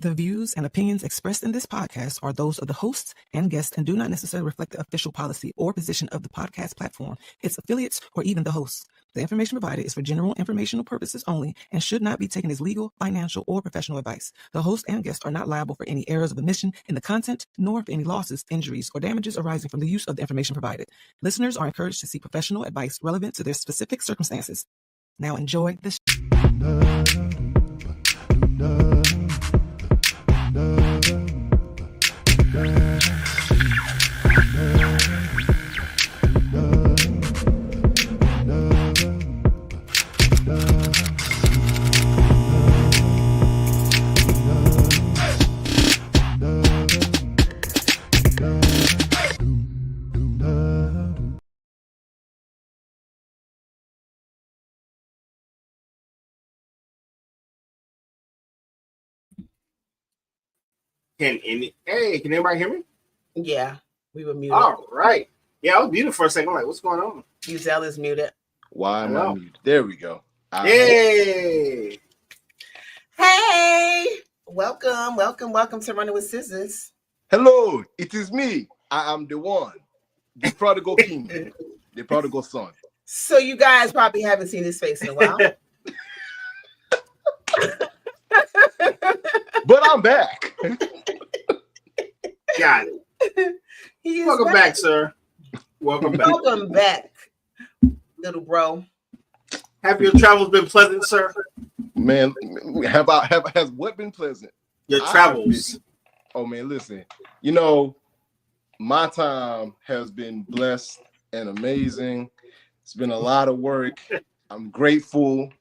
The views and opinions expressed in this podcast are those of the hosts and guests and do not necessarily reflect the official policy or position of the podcast platform, its affiliates, or even the hosts. The information provided is for general informational purposes only and should not be taken as legal, financial, or professional advice. The host and guests are not liable for any errors of omission in the content, nor for any losses, injuries, or damages arising from the use of the information provided. Listeners are encouraged to seek professional advice relevant to their specific circumstances. Now enjoy the Can anybody hear me? Yeah, we were muted. All right. Yeah, I was muted for a second. I'm like, what's going on? Uzell is muted. Why am I muted? There we go. Hey. Hey, welcome to Running with Scissors. Hello, it is me. I am the one, the prodigal king, the prodigal son. So you guys probably haven't seen his face in a while. But I'm back. Got it. Welcome back, sir. Welcome back. Welcome back, little bro. Have your travels been pleasant, sir? Man, has what been pleasant? Your travels. Oh man, listen. My time has been blessed and amazing. It's been a lot of work. I'm grateful.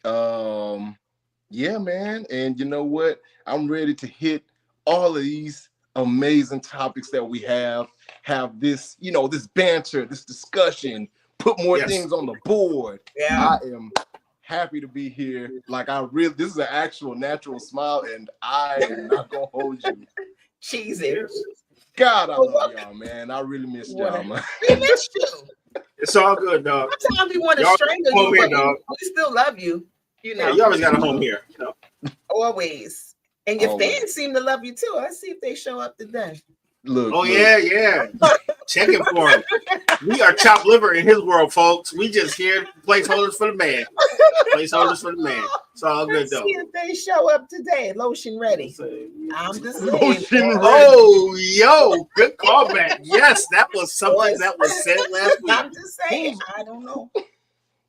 Yeah, man. And you know what? I'm ready to hit all of these amazing topics that we have this, this banter, this discussion, put more things on the board. Yeah. I am happy to be here. This is an actual natural smile, and I am not gonna hold you. Cheesy. God, I love y'all, man. I really miss y'all, man. We miss you. It's all good, dog. Sometimes we want to strangle you, but we still love you. Yeah, you always got a home here. Always. And your fans seem to love you too. Let's see if they show up today. Look. Yeah. Checking for him. We are chopped liver in his world, folks. We just here placeholders for the man. Placeholders for the man. It's all good, though. See if they show up today. Lotion ready. I'm just saying. Lotion ready. Oh, yo, good callback. Yes, that was something that was said last week. I'm just saying. I don't know.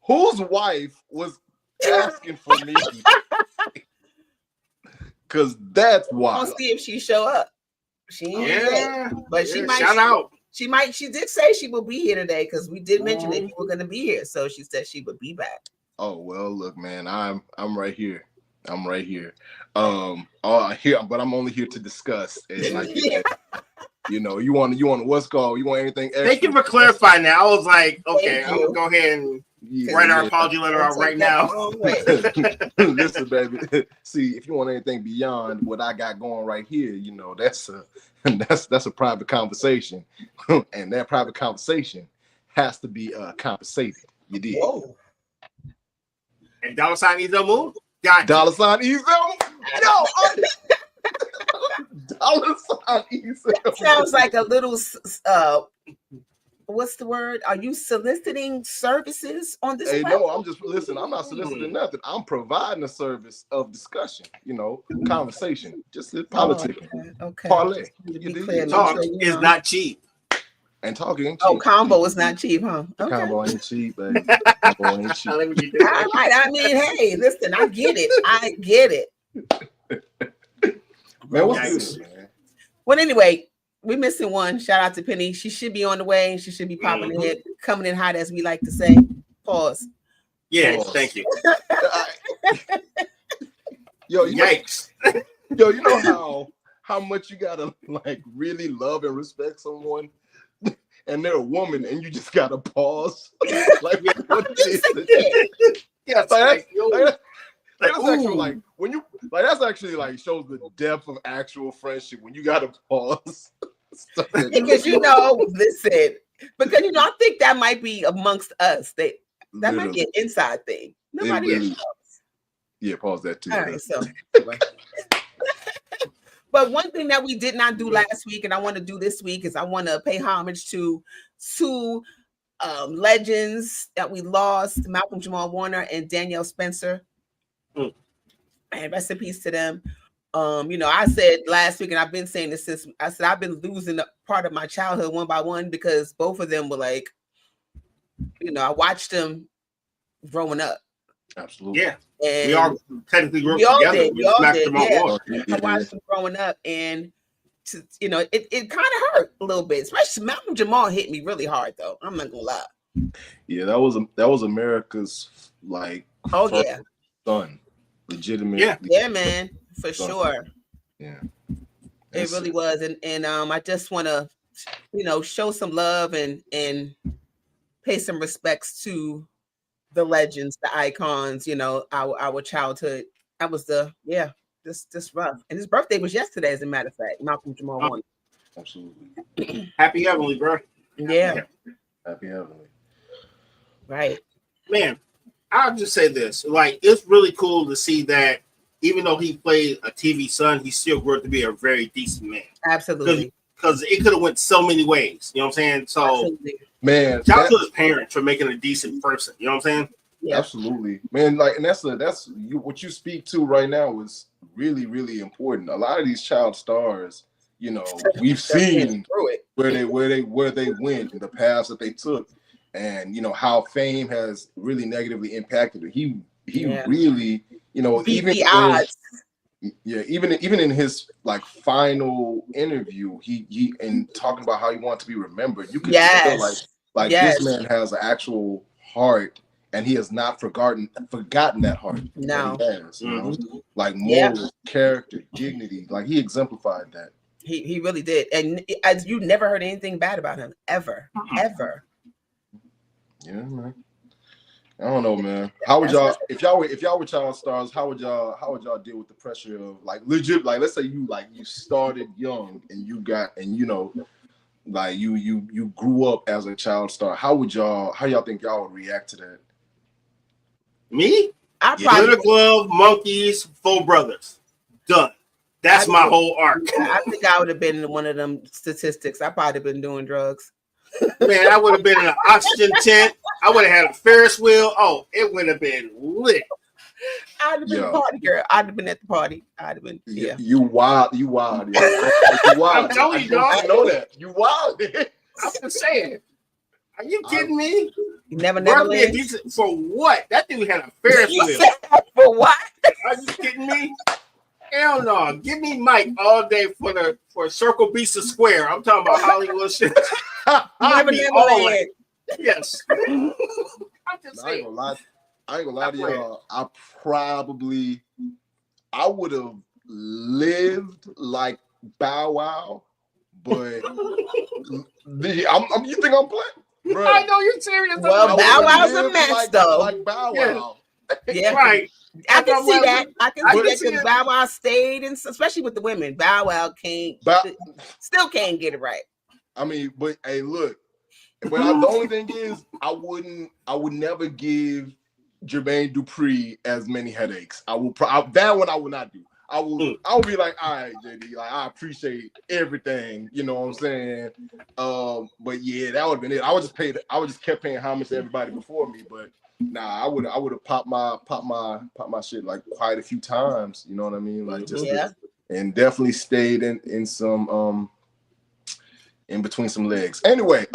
Whose wife was asking for me? Because that's why. I'll see if she show up. She ain't there, but she might. Shout out. She might. She did say she will be here today because we did mention that you were going to be here. So she said she would be back. Oh well, look, man, I'm right here. I'm right here. But I'm only here to discuss. And you want what's called? You want anything extra? Thank you for clarifying that. I was like, okay, I'm gonna go ahead and write our apology letter out right now. Listen, baby. See, if you want anything beyond what I got going right here, that's a private conversation, and that private conversation has to be compensated. You did. Whoa. And $sign Ezo move. Got $sign Ezo. $sign Ezo. Sounds like a little. What's the word? Are you soliciting services on this? Hey, no, I'm not soliciting nothing. I'm providing a service of discussion, conversation, just politicking. Okay. Parlay. Talk is not cheap. And talking ain't cheap. Oh, combo is not cheap, huh? Okay. Combo ain't cheap, baby. Combo ain't cheap. All right. I mean, hey, listen, I get it. Man, what's good, man? Well, anyway, we're missing one. Shout out to Penny. She should be on the way. She should be popping in, coming in hot, as we like to say. Pause. Yeah, Pause. Thank you. Yikes. You know how much you gotta really love and respect someone, and they're a woman, and you just gotta pause. What is it? Yeah, that's actually shows the depth of actual friendship when you gotta pause. Because listen, because I think that might be amongst us. That might be an inside thing. Nobody else. Yeah, pause that too. All right, so But one thing that we did not do last week, and I want to do this week, is I want to pay homage to two legends that we lost: Malcolm Jamal Warner and Danielle Spencer. Mm. And rest in peace to them. I said last week, and I've been saying this since I said I've been losing a part of my childhood one by one because both of them were like, I watched them growing up. Absolutely. Yeah. And we all technically grew we up all together. did. We all did. Yeah. Yeah. I watched them growing up, and it kind of hurt a little bit. Especially Malcolm Jamal hit me really hard, though. I'm not gonna lie. Yeah, that was America's like first son, legitimate. Yeah, man, for son. Sure. Yeah, it really was, and I just want to, show some love and pay some respects to the legends, the icons, our childhood. That was just rough. And his birthday was yesterday, as a matter of fact. Malcolm Jamal Warner. Absolutely. Happy Heavenly, bro. Yeah. Happy Heavenly. Right. Man, I'll just say this. Like, it's really cool to see that even though he played a TV son, he still grew up to be a very decent man. Absolutely. Because it could have went so many ways. You know what I'm saying? So, absolutely. Man, shout out to his parents for making a decent person. You know what I'm saying? Yeah. Absolutely, man. Like, and that's what you speak to right now is really, really important. A lot of these child stars, we've seen where they went, the paths that they took, and how fame has really negatively impacted it. He really, beat the odds. Even in his like final interview, he and talking about how he wants to be remembered, you can tell like this man has an actual heart, and he has not forgotten that heart. No, that he has, like morals, character, dignity. Like he exemplified that. He really did, and you never heard anything bad about him ever. Yeah, man. I don't know, man. How would y'all, if y'all were child stars, how would y'all deal with the pressure of like legit, like let's say you started young and you grew up as a child star. How y'all think y'all would react to that? Me? I probably Glitter Glove, Monkeys, Full Brothers. Done. That's my whole arc. I think I would have been in one of them statistics. I probably been doing drugs. Man, I would have been in an oxygen tent. I would have had a Ferris wheel. Oh, it would have been lit. I'd have been a party girl. I'd have been at the party. I'd have been, yeah. You wild. Yeah. You wild. I'm telling you, dog. I know that. You wild. I'm just saying. Are you kidding me? You never for what? That dude had a Ferris wheel. For what? Are you kidding me? Hell no. Give me Mike all day for Circle Beast Square. I'm talking about Hollywood shit. Never Land. Yes. I'm just saying. I ain't gonna lie to y'all. I would have lived like Bow Wow, but you think I'm playing? Bruh. I know you're serious. Well, Bow Wow's a mess, though. Like Bow Wow. Yeah, right. I can see that. I can see that because Bow Wow stayed, and especially with the women, Bow Wow still can't get it right. I mean, but hey, look. But the only thing is, I would never give Jermaine Dupri as many headaches. That one I would not do. I would be like, all right, JD, like I appreciate everything, you know what I'm saying? But yeah, that would have been it. I would just kept paying homage to everybody before me, but nah, I would have popped my shit like quite a few times, you know what I mean? Like just and definitely stayed in some in between some legs. Anyway,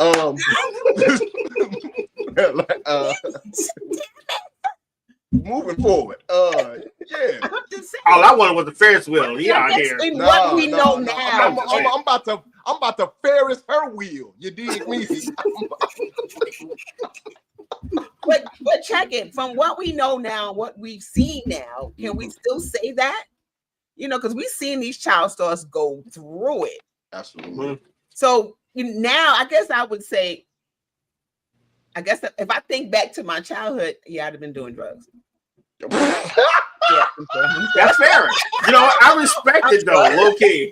moving forward. Yeah. I'm just saying. All I wanted was the Ferris wheel. Yeah, out here. What we know now. I'm about to Ferris her wheel. You dig me? but check it. From what we know now, what we've seen now, can we still say that? Because we've seen these child stars go through it. Absolutely. So now, I guess I would say, if I think back to my childhood, I'd have been doing drugs. That's fair. I respect it though, low key.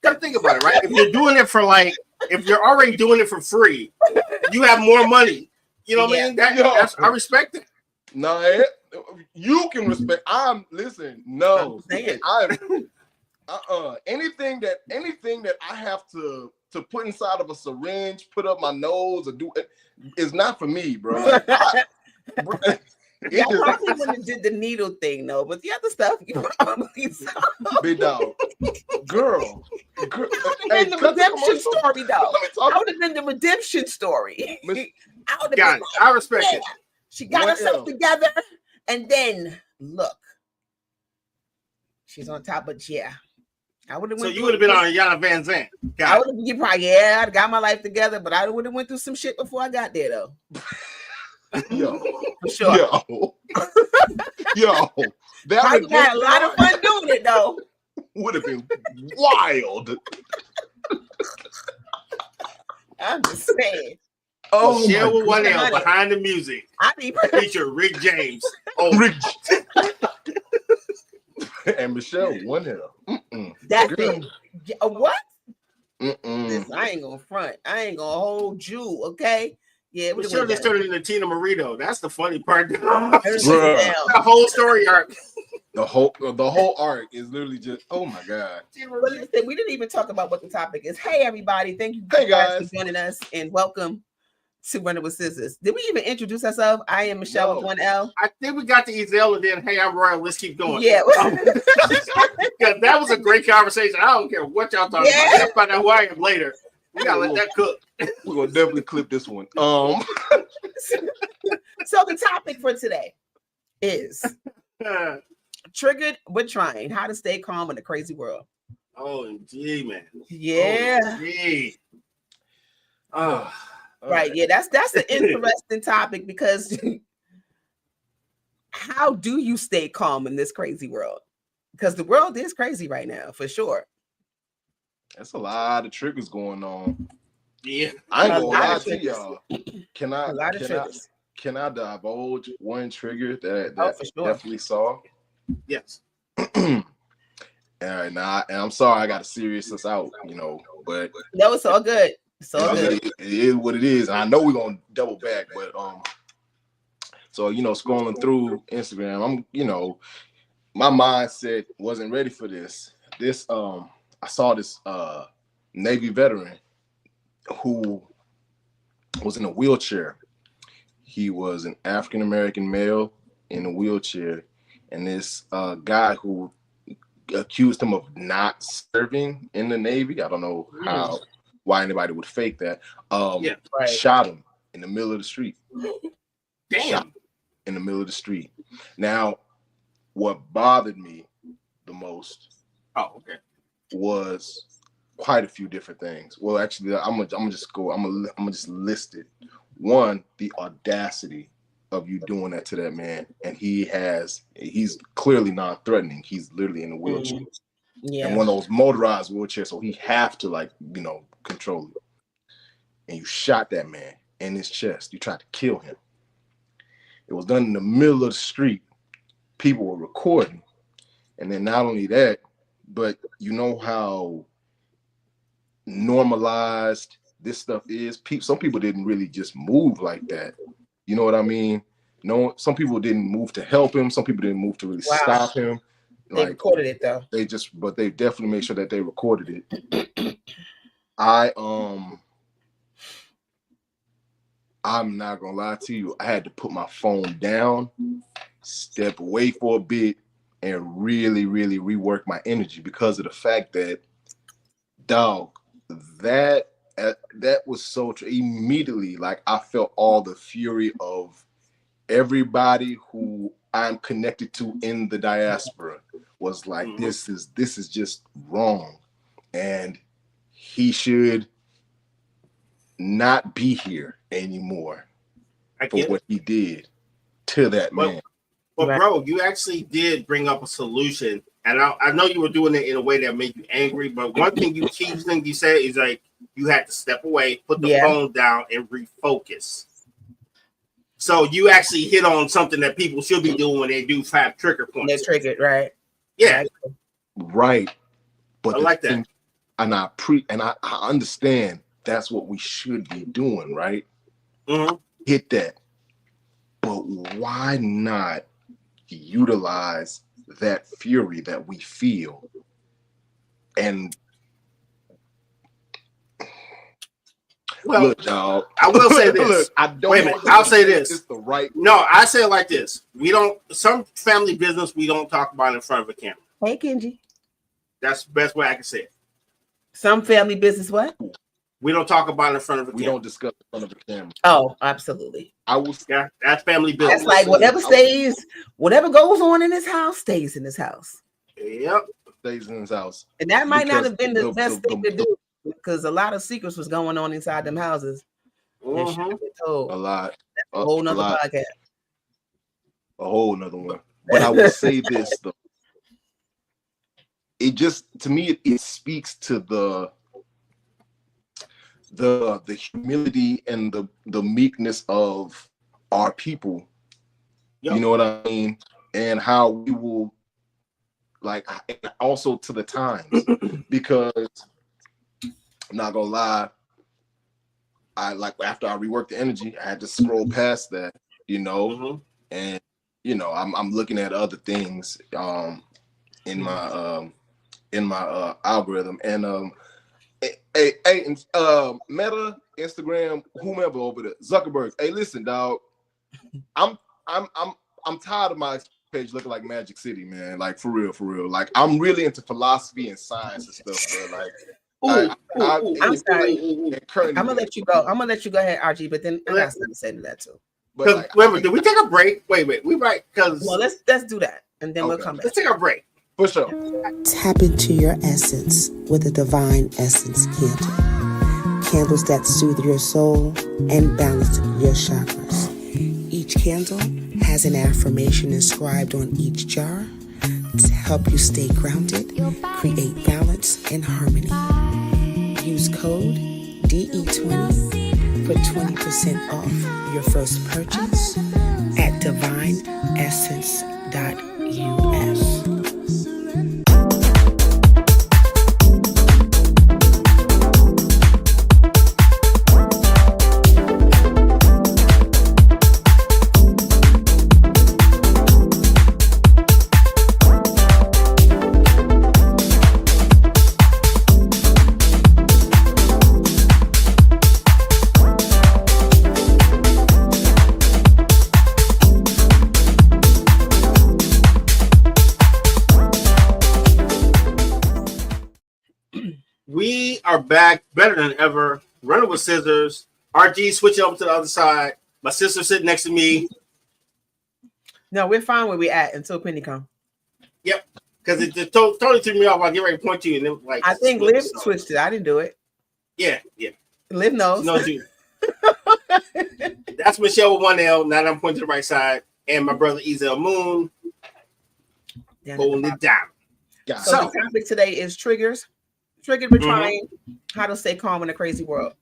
Gotta think about it, right? If you're doing it if you're already doing it for free, you have more money. You know what I mean? I respect it. No, You can respect. Listen. No, I'm saying. Anything that I have to put inside of a syringe, put up my nose, or do it is not for me, bro. Like, Yeah, I probably wouldn't have did the needle thing though, but the other stuff you probably saw. Big dog, girl. Hey, the redemption story though. Let me talk. I would have been the redemption story. I respect it. She got herself together, and then look, she's on top of I would have. So you would have been on Yana Van Zandt. I would have probably I got my life together, but I would have went through some shit before I got there though. Yo, for sure. Yo, that I had a lot of fun doing it though. Would have been wild. I'm just saying. Oh, Michelle with one L behind the music. I need feature Rick James. Rick. And Michelle one L. That's it. What? Listen, I ain't gonna front. I ain't gonna hold you. Okay. Yeah, Michelle just turned into Tina Marino. That's the funny part. The whole story arc. The whole arc is literally just, oh my god. We didn't even talk about what the topic is. Hey everybody, thank you guys for joining us and welcome to Running with Scissors. Did we even introduce ourselves? I am Michelle with one L. I think we got to Ezell and then hey, I'm Royal. Let's keep going. Yeah. That was a great conversation. I don't care what y'all talking about. I'll find out who I am later. We gotta let that cook. We're gonna definitely clip this one. So the topic for today is triggered but trying. How to stay calm in a crazy world. OMG, man. Yeah. OMG. Right. Yeah, that's an interesting topic because how do you stay calm in this crazy world? Because the world is crazy right now, for sure. That's a lot of triggers going on. Yeah. I ain't gonna lie to y'all. Can I divulge one trigger that I definitely saw? Yes. And I'm sorry I gotta serious this out, but no, it's all good. It's all good. It is what it is. And I know we're gonna double back, but so scrolling through Instagram, my mindset wasn't ready for this. I saw this Navy veteran who was in a wheelchair. He was an African American male in a wheelchair, and this guy who accused him of not serving in the Navy. I don't know why anybody would fake that. Shot him in the middle of the street. Damn. Shot in the middle of the street. Now, what bothered me the most was quite a few different things. Well, actually, I'm gonna just list it. One, the audacity of you doing that to that man, and he's clearly non-threatening. He's literally in a wheelchair, and one of those motorized wheelchairs, so he have to control it. And you shot that man in his chest. You tried to kill him. It was done in the middle of the street. People were recording, and then not only that, but you know how normalized this stuff is. Some people didn't really just move like that. You know what I mean? No, some people didn't move to help him. Some people didn't move to really stop him. They recorded it though. But they definitely made sure that they recorded it. I'm not gonna lie to you. I had to put my phone down, step away for a bit, and really, really rework my energy because of the fact that, dog, that was so true. Immediately, I felt all the fury of everybody who I'm connected to in the diaspora was like, this is just wrong, and he should not be here anymore for what he did to that man. But bro, you actually did bring up a solution, and I know you were doing it in a way that made you angry. But one thing you said is you had to step away, put the phone down, and refocus. So you actually hit on something that people should be doing when they do 5 trigger points. They're triggered, right? Yeah, right. But I like that, and I understand that's what we should be doing, right? Mm-hmm. Hit that, but why not utilize that fury that we feel. And well, look, dog, I will say this. Look, I don't wait a minute. I'll say this. It's the right. No, I say it like this. We don't. Some family business we don't talk about in front of a camera. Hey, Kenji. That's the best way I can say it. Some family business, what? We don't talk about in front of a camera. We don't discuss in front of a camera. Oh, absolutely. I will. Yeah, that's family business. That's like whatever goes on in this house stays in this house. Yep. Stays in his house. And that might not have been the best thing to do because a lot of secrets was going on inside them houses. Mm-hmm. A lot. A whole nother podcast. A whole nother one. But I will say this though. It just, to me, it speaks to the humility and the meekness of our people. Yep. You know what I mean? And how we will, like, also to the times, because I'm not gonna lie, I like after I reworked the energy, I had to scroll past that, you know, and you know, I'm looking at other things in my algorithm, and Meta, Instagram, whomever over there, Zuckerberg. Hey, listen, dog, I'm tired of my page looking like Magic City, man. Like for real. Like I'm really into philosophy and science and stuff, bro. Like. I'm sorry. I'm gonna let you go. I'm gonna let you go ahead, RG. But then I got something to say to that too. Like, wait, did we take a break? Wait, we right? Because let's do that, and then we'll come back. Let's take a break. For sure. Tap into your essence with a divine essence candle. Candles that soothe your soul and balance your chakras. Each candle has an affirmation inscribed on each jar to help you stay grounded, create balance and harmony. Use code DE20 for 20% off your first purchase at divineessence.us. We are back better than ever. Running with scissors. RG switching over to the other side. My sister sitting next to me. No, we're fine where we at until Penny come. Yep. Because it just totally threw me off. I get ready to point to you and then like I think Liv switched it. I didn't do it. Yeah. Liv knows. No, you. That's Michelle with one L. Now that I'm pointing to the right side. And my brother Ezel Moon holding it down. So the topic today is triggers. Triggered with trying how to stay calm in a crazy world.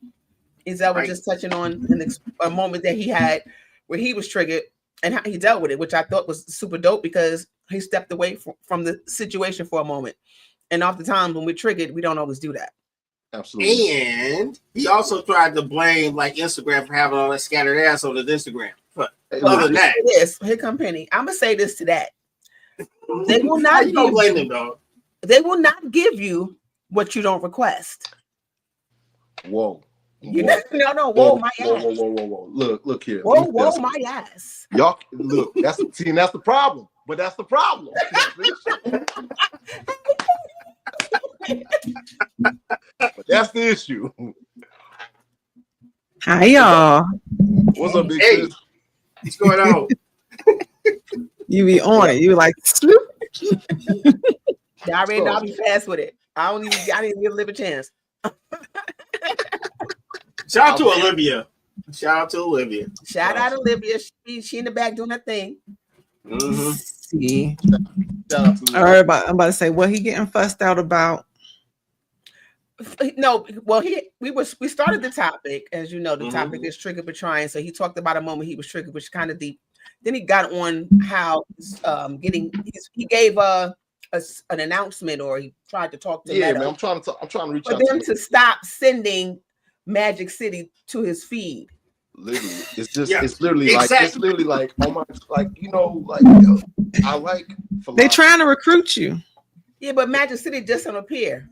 Ezel was just touching on a moment that he had where he was triggered and how he dealt with it, which I thought was super dope because he stepped away from the situation for a moment. And oftentimes when we're triggered, we don't always do that. Absolutely. And he also tried to blame like Instagram for having all that scattered ass on his Instagram. But other than that, here come Penny. I'm gonna say this to that. They will not blame them, dog. They will not give you what you don't request. Whoa. No, whoa, my ass. Whoa. Look here. Whoa, my ass. Y'all look, that's the problem. But that's the problem. But that's the issue. Hi, y'all. What's up, big Hey, sis? what's going on? You be on it. You be like, sloop. I'll be fast with it. I didn't give Liv a chance. Shout out to Olivia. Shout out to Olivia. She in the back doing her thing. Mm-hmm. See. I'm about to say, what he getting fussed out about? No, well, we started the topic, as you know, the topic is triggered by trying. So he talked about a moment he was triggered, which is kind of deep. Then he got on how he gave an announcement, or he tried to talk to Meta. Man, I'm trying to reach for out them to stop sending Magic City to his feed. Literally, it's just Yeah, it's literally exactly. like it's literally like oh my, like you know, like yo, I like philosophy. They trying to recruit you. Yeah, but Magic City just don't appear.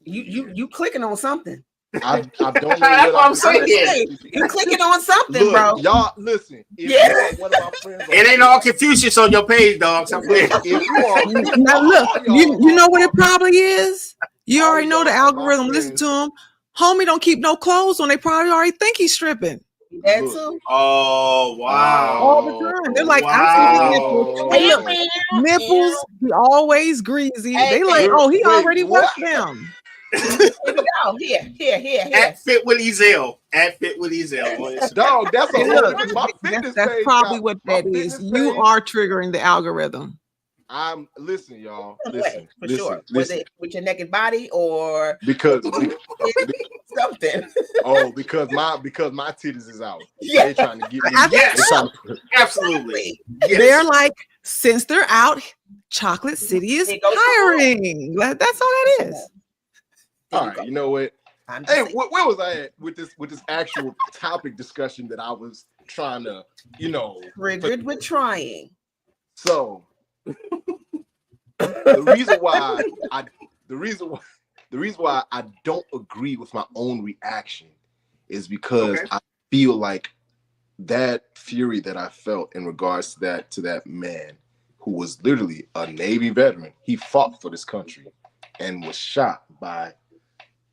You clicking on something. I don't know That's what I'm saying. You clicking on something, Look, bro. y'all listen. If Yeah. you are one of my friends, It ain't all Confucius on your page, dog. Look, if you are, Now look, all y'all you know what are- it probably is. You all already know the y'all are my algorithm. Listen friends. to him. Homie don't keep no clothes on. They probably already think he's stripping That Look. too. Oh wow! all the time. They're like, I see his nipples. Hey, look, nipples. He always greasy. Hey, They like, oh, he wait, already what? worked them. Here we go. Here. At Fit with Ezel. At Fit with Ezel. Dog, that's a Hey, whole look, different. My fitness that's page. probably got- what my that is. fitness You page- are triggering the algorithm. listen, y'all. Way, for sure. Listen. Was it with your naked body or Because something? because my titties is out. Yeah. They trying to get me. I think Yes. They trying to- Absolutely. Yes. They're like, since they're out, Chocolate City is There goes hiring. That's all that is. all right, you know what? I'm just Hey, saying. where was I at with this actual topic discussion that I was trying to, Triggered with trying. So the reason why I don't agree with my own reaction is because I feel like that fury that I felt in regards to that man who was literally a Navy veteran. He fought for this country and was shot by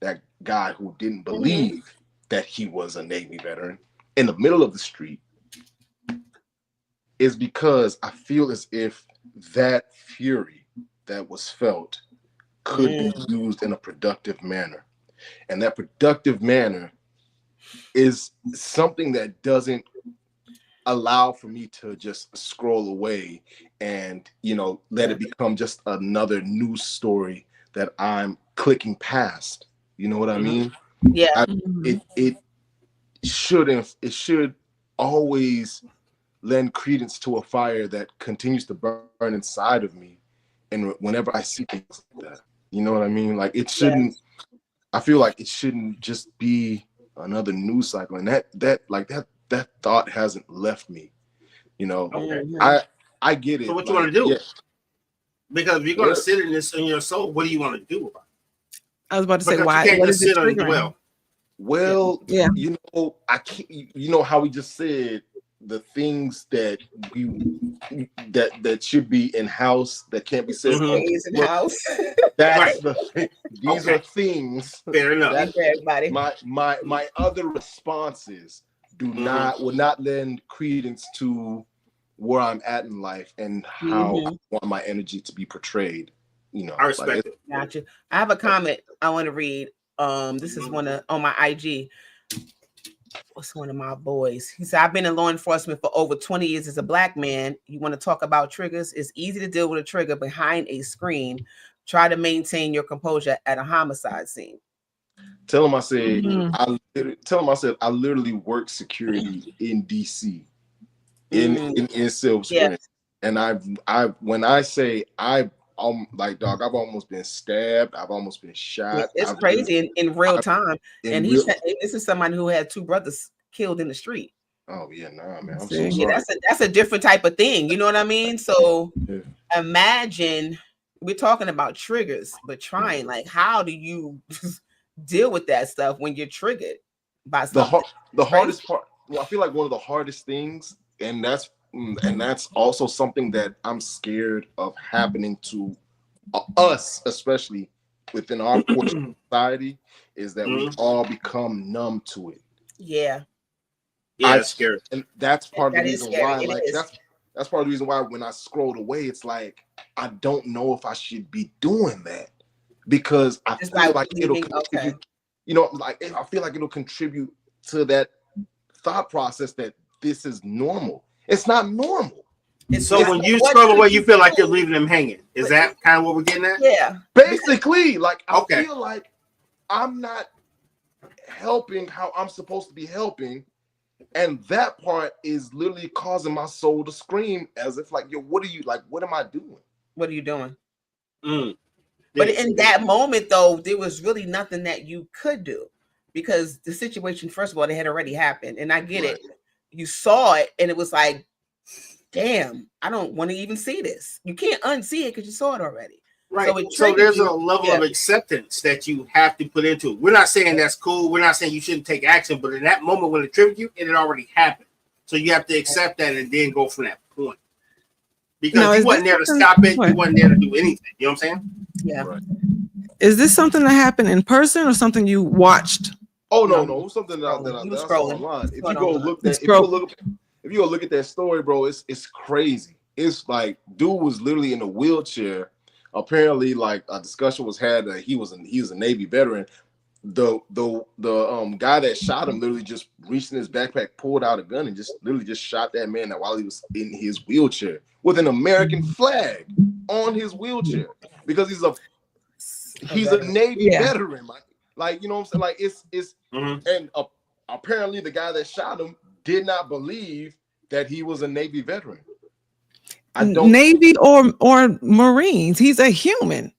that guy who didn't believe that he was a Navy veteran in the middle of the street, is because I feel as if that fury that was felt could be used in a productive manner. And that productive manner is something that doesn't allow for me to just scroll away and, let it become just another news story that I'm clicking past. You know what I mean? Yeah. It should always lend credence to a fire that continues to burn inside of me. And whenever I see things like that, you know what I mean? Like it shouldn't, I feel like it shouldn't just be another news cycle. And that thought hasn't left me, I get it. So what you want to do? Yeah. Because if you're going to sit in this in your soul, what do you want to do about it? I was about to say, Because why? you can't What just is it sit on the triggering? well. Well, Yeah. I can't. You know how we just said the things that that should be in house that can't be said. Stays in house. That's the thing. These are things. Fair enough. That's everybody. My other responses would not lend credence to where I'm at in life and how I want my energy to be portrayed. I respect it. Gotcha. I have a comment I want to read. This is on my IG. What's one of my boys? He said, I've been in law enforcement for over 20 years as a Black man. You want to talk about triggers? It's easy to deal with a trigger behind a screen. Try to maintain your composure at a homicide scene. Tell him I said, I literally work security in DC, in Silver Spring. And I've almost been stabbed. I've almost been shot. It's crazy in real time. And he said, this is somebody who had two brothers killed in the street. Oh yeah, nah, man. I'm so sorry. That's a different type of thing. You know what I mean? So imagine we're talking about triggers, but trying how do you deal with that stuff when you're triggered by something? The hardest part. Well, I feel like one of the hardest things, and that's also something that I'm scared of happening to us, especially within our portion of society, is that we all become numb to it. Yeah, it's scary, and that's part of the reason why. That's part of the reason why when I scrolled away, it's like I don't know if I should be doing that because I feel like it'll contribute. I feel like it'll contribute to that thought process that this is normal. It's not normal. So when you scroll away, you feel like you're leaving them hanging. Is that kind of what we're getting at? Yeah. Basically, I feel like I'm not helping how I'm supposed to be helping. And that part is literally causing my soul to scream as if what am I doing? What are you doing? But in that moment, though, there was really nothing that you could do because the situation, first of all, it had already happened. And I get it. You saw it and it was like, damn, I don't want to even see this. You can't unsee it because you saw it already. Right. So there's a level of acceptance that you have to put into it. We're not saying that's cool. We're not saying you shouldn't take action, but in that moment when it triggered you, it had already happened. So you have to accept that and then go from that point. Because you wasn't there to stop it. You wasn't there to do anything. You know what I'm saying? Yeah. Right. Is this something that happened in person or something you watched? Oh no, it was something that I saw online. If you go look at that story, bro, it's crazy. It's like dude was literally in a wheelchair. Apparently, like a discussion was had that he was a Navy veteran. The guy that shot him literally just reached in his backpack, pulled out a gun, and just shot that man while he was in his wheelchair with an American flag on his wheelchair because he's a Navy veteran. Like you know what I'm saying? Like it's and apparently the guy that shot him did not believe that he was a Navy veteran. Navy or Marines. He's a human.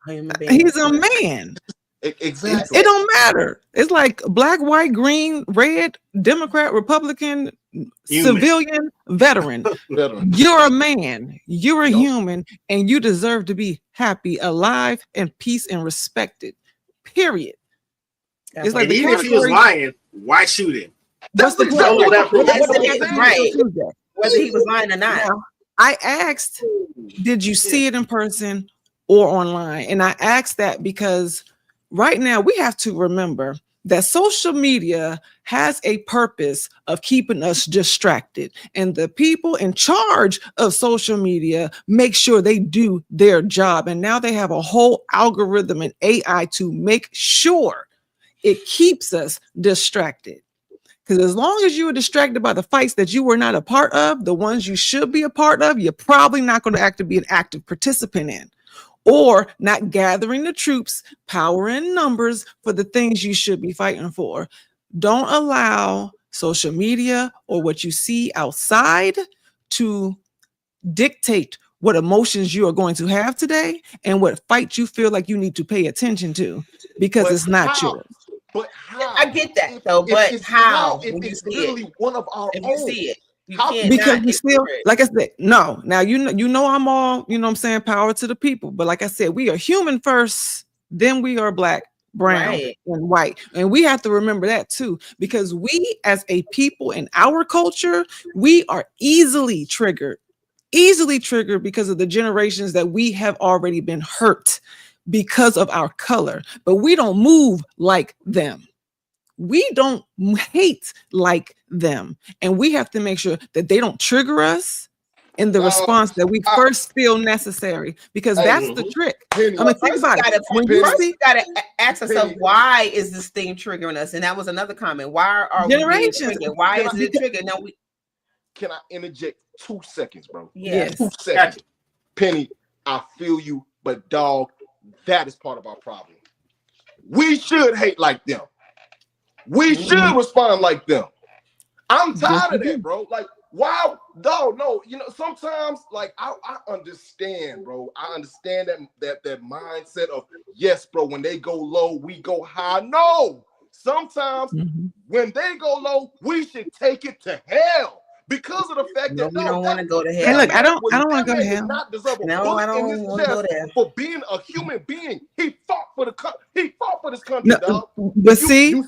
He's a man. Exactly. It don't matter. It's like black, white, green, red, Democrat, Republican, civilian, veteran. You're a man. You're a human, and you deserve to be happy, alive, and peace and respected. Period. It's like even if he was lying, why shoot him? That's the point. Right. Whether he was lying or not. Now, I asked, did you see it in person or online? And I asked that because right now we have to remember that social media has a purpose of keeping us distracted. And the people in charge of social media make sure they do their job. And now they have a whole algorithm and AI to make sure it keeps us distracted. Because as long as you are distracted by the fights that you were not a part of, the ones you should be a part of, you're probably not going to be an active participant in, or not gathering the troops, power in numbers for the things you should be fighting for. Don't allow social media or what you see outside to dictate what emotions you are going to have today and what fight you feel like you need to pay attention to, because it's not yours. But how? I get that though, but how? If it's literally one of our own. You see it. Because we still, like I said, no. Now you know I'm all, you know what I'm saying, power to the people. But like I said, we are human first, then we are black, brown, and white. And we have to remember that too, because we as a people in our culture, we are easily triggered because of the generations that we have already been hurt because of our color. But we don't move like them. We don't hate like them. And we have to make sure that they don't trigger us in the response that we first feel necessary, because that's the trick. I mean, think about it. First, we got to ask ourselves, why is this thing triggering us? And that was another comment. Why are we being triggered? Why is it triggered? Now Can I interject 2 seconds, bro? Yes. 2 seconds. Penny, I feel you, but dog, that is part of our problem. We should hate like them. We should respond like them. I'm tired of that, bro. Like, wow, no. You know, sometimes, like, I understand, bro. I understand that mindset of, yes, bro, when they go low, we go high. No, sometimes when they go low, we should take it to hell. Because of the fact that we don't want to go to hell. Hey, look, I don't want to go to hell. Not deserve a bullet in his chest for being a human being. He fought for this country, dog. But you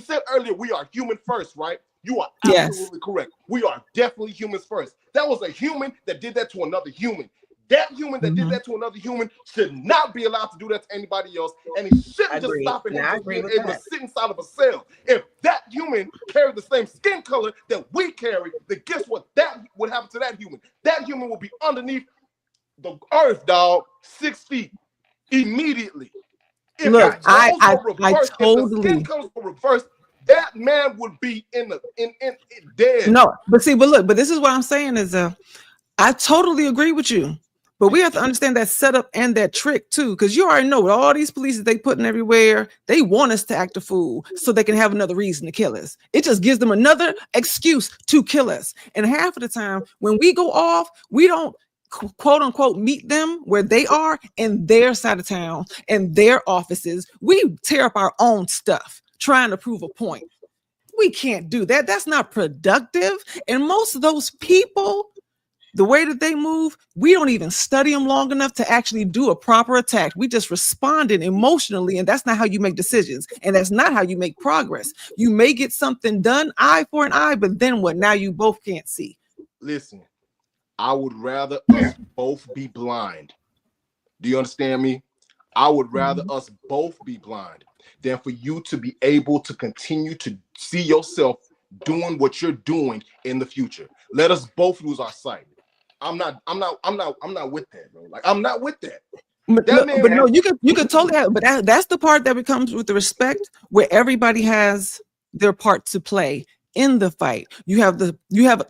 said earlier we are human first, right? You are absolutely correct. We are definitely humans first. That was a human that did that to another human. That human that did that to another human should not be allowed to do that to anybody else, and he shouldn't just stop it from being able to sit inside of a cell. If that human carried the same skin color that we carry, then guess what? That would happen to that human. That human will be underneath the earth, dog, 6 feet immediately. If look, I totally. If the skin colors were reversed, that man would be in dead. No, but this is what I'm saying is I totally agree with you. But we have to understand that setup and that trick too, because you already know with all these police that they putting everywhere, they want us to act a fool so they can have another reason to kill us. It just gives them another excuse to kill us. And half of the time when we go off, we don't quote unquote meet them where they are in their side of town and their offices. We tear up our own stuff trying to prove a point. We can't do that. That's not productive. And most of those people, the way that they move, we don't even study them long enough to actually do a proper attack. We just responded emotionally, and that's not how you make decisions. And that's not how you make progress. You may get something done, eye for an eye, but then what? Now you both can't see. Listen, I would rather us both be blind. Do you understand me? I would rather us both be blind than for you to be able to continue to see yourself doing what you're doing in the future. Let us both lose our sight. I'm not with that, bro. Like, I'm not with that. But no, you could totally have, but that's the part that becomes with the respect, where everybody has their part to play in the fight. You have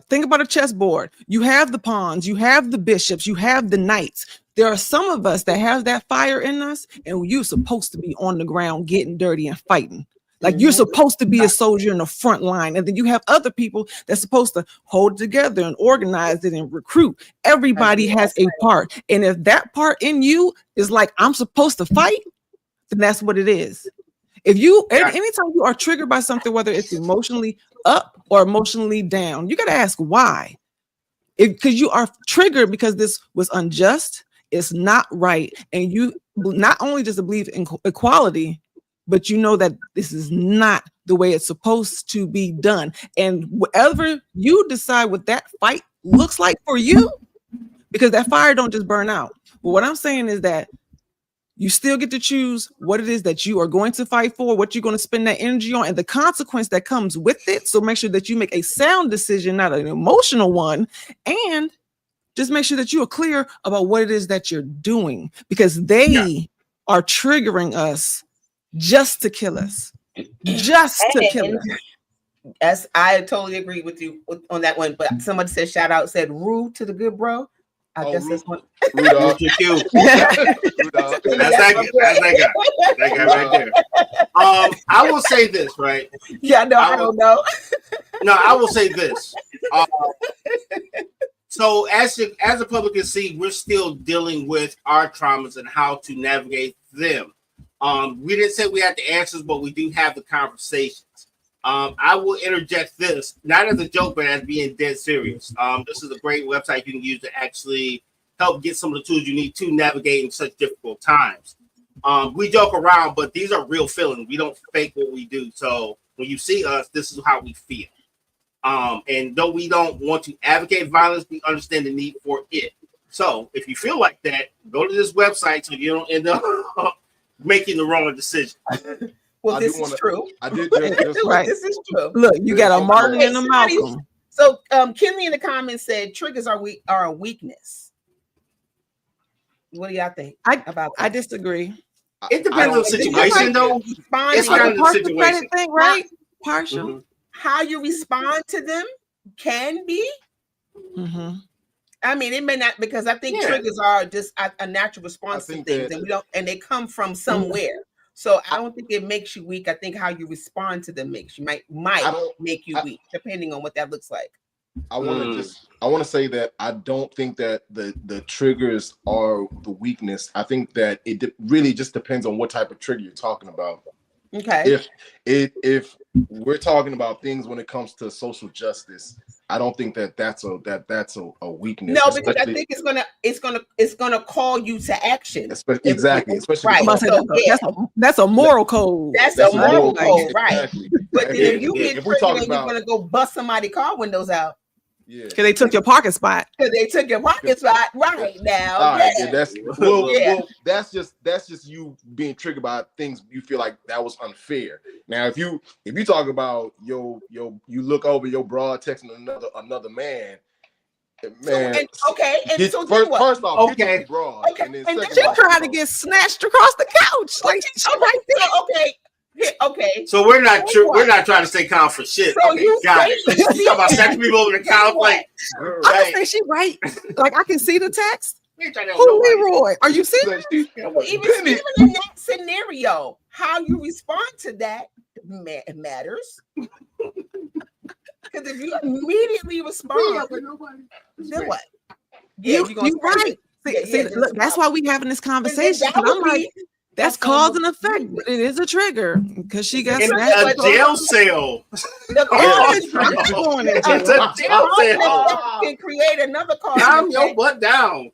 think about a chessboard. You have the pawns, you have the bishops, you have the knights. There are some of us that have that fire in us, and you're supposed to be on the ground getting dirty and fighting. Like, you're supposed to be a soldier in the front line. And then you have other people that's supposed to hold together and organize it and recruit. Everybody has a part. And if that part in you is like, I'm supposed to fight, then that's what it is. If you, anytime you are triggered by something, whether it's emotionally up or emotionally down, you got to ask why. Because you are triggered because this was unjust, it's not right. And you not only just believe in equality, but you know that this is not the way it's supposed to be done. And whatever you decide what that fight looks like for you, because that fire don't just burn out. But what I'm saying is that you still get to choose what it is that you are going to fight for, what you're going to spend that energy on, and the consequence that comes with it. So make sure that you make a sound decision, not an emotional one. And just make sure that you are clear about what it is that you're doing, because they are triggering us just to kill us, Yes, I totally agree with you on that one. But somebody said, shout out, said rude to the good bro. I guess that's one. Rudolph. That's that guy right there. I will say this, right? Yeah, no, I don't know. No, I will say this. So as the public can see, we're still dealing with our traumas and how to navigate them. We didn't say we had the answers, but we do have the conversations. I will interject this, not as a joke, but as being dead serious. This is a great website you can use to actually help get some of the tools you need to navigate in such difficult times. We joke around, but these are real feelings. We don't fake what we do. So when you see us, this is how we feel. And though we don't want to advocate violence, we understand the need for it. So if you feel like that, go to this website so you don't end up making the wrong decision. Well, this is true. I did just right. This is true. Look, you got a Martin and a Malcolm. So Kinley in the comments said triggers are a weakness. What do y'all think about that? I disagree. It depends on the situation, though. It's like a partial credit thing, right? Partial. Mm-hmm. How you respond to them can be. Mm-hmm. I mean, it may not, because I think triggers are just a natural response to things, and they come from somewhere. So I don't think it makes you weak. I think how you respond to them might make you weak, depending on what that looks like. I want to say that I don't think that the triggers are the weakness. I think that it really just depends on what type of trigger you're talking about. Okay. If we're talking about things when it comes to social justice, I don't think that's a weakness. No, because I think it's gonna call you to action. Exactly. Especially that's a moral code. That's a moral code, right? Exactly. But then if you get triggered, you're gonna go bust somebody's car windows out. Yeah. Because they took your parking spot. Because they took your parking spot right now. All right, well, that's just you being triggered by things you feel like that was unfair. Now, if you talk about you look over your broad texting another man. First off, okay, broad, okay, and then she's trying to get snatched across the couch, like she's right there. Okay. Okay. So we're not trying to stay calm for shit. So okay, got it. You talking about snatching people over the couch, like I can say she right. Like I can see the text. Who Leroy? Are you serious? Even in that scenario, how you respond to that matters. Because if you immediately respond, then what? Yeah, you're right. See, look, that's why we having this conversation. I'm like, That's cause and effect, but it is a trigger because she got In snatched. a jail cell. Going to jail. It's a jail cell. Can create another cause. Calm your butt down.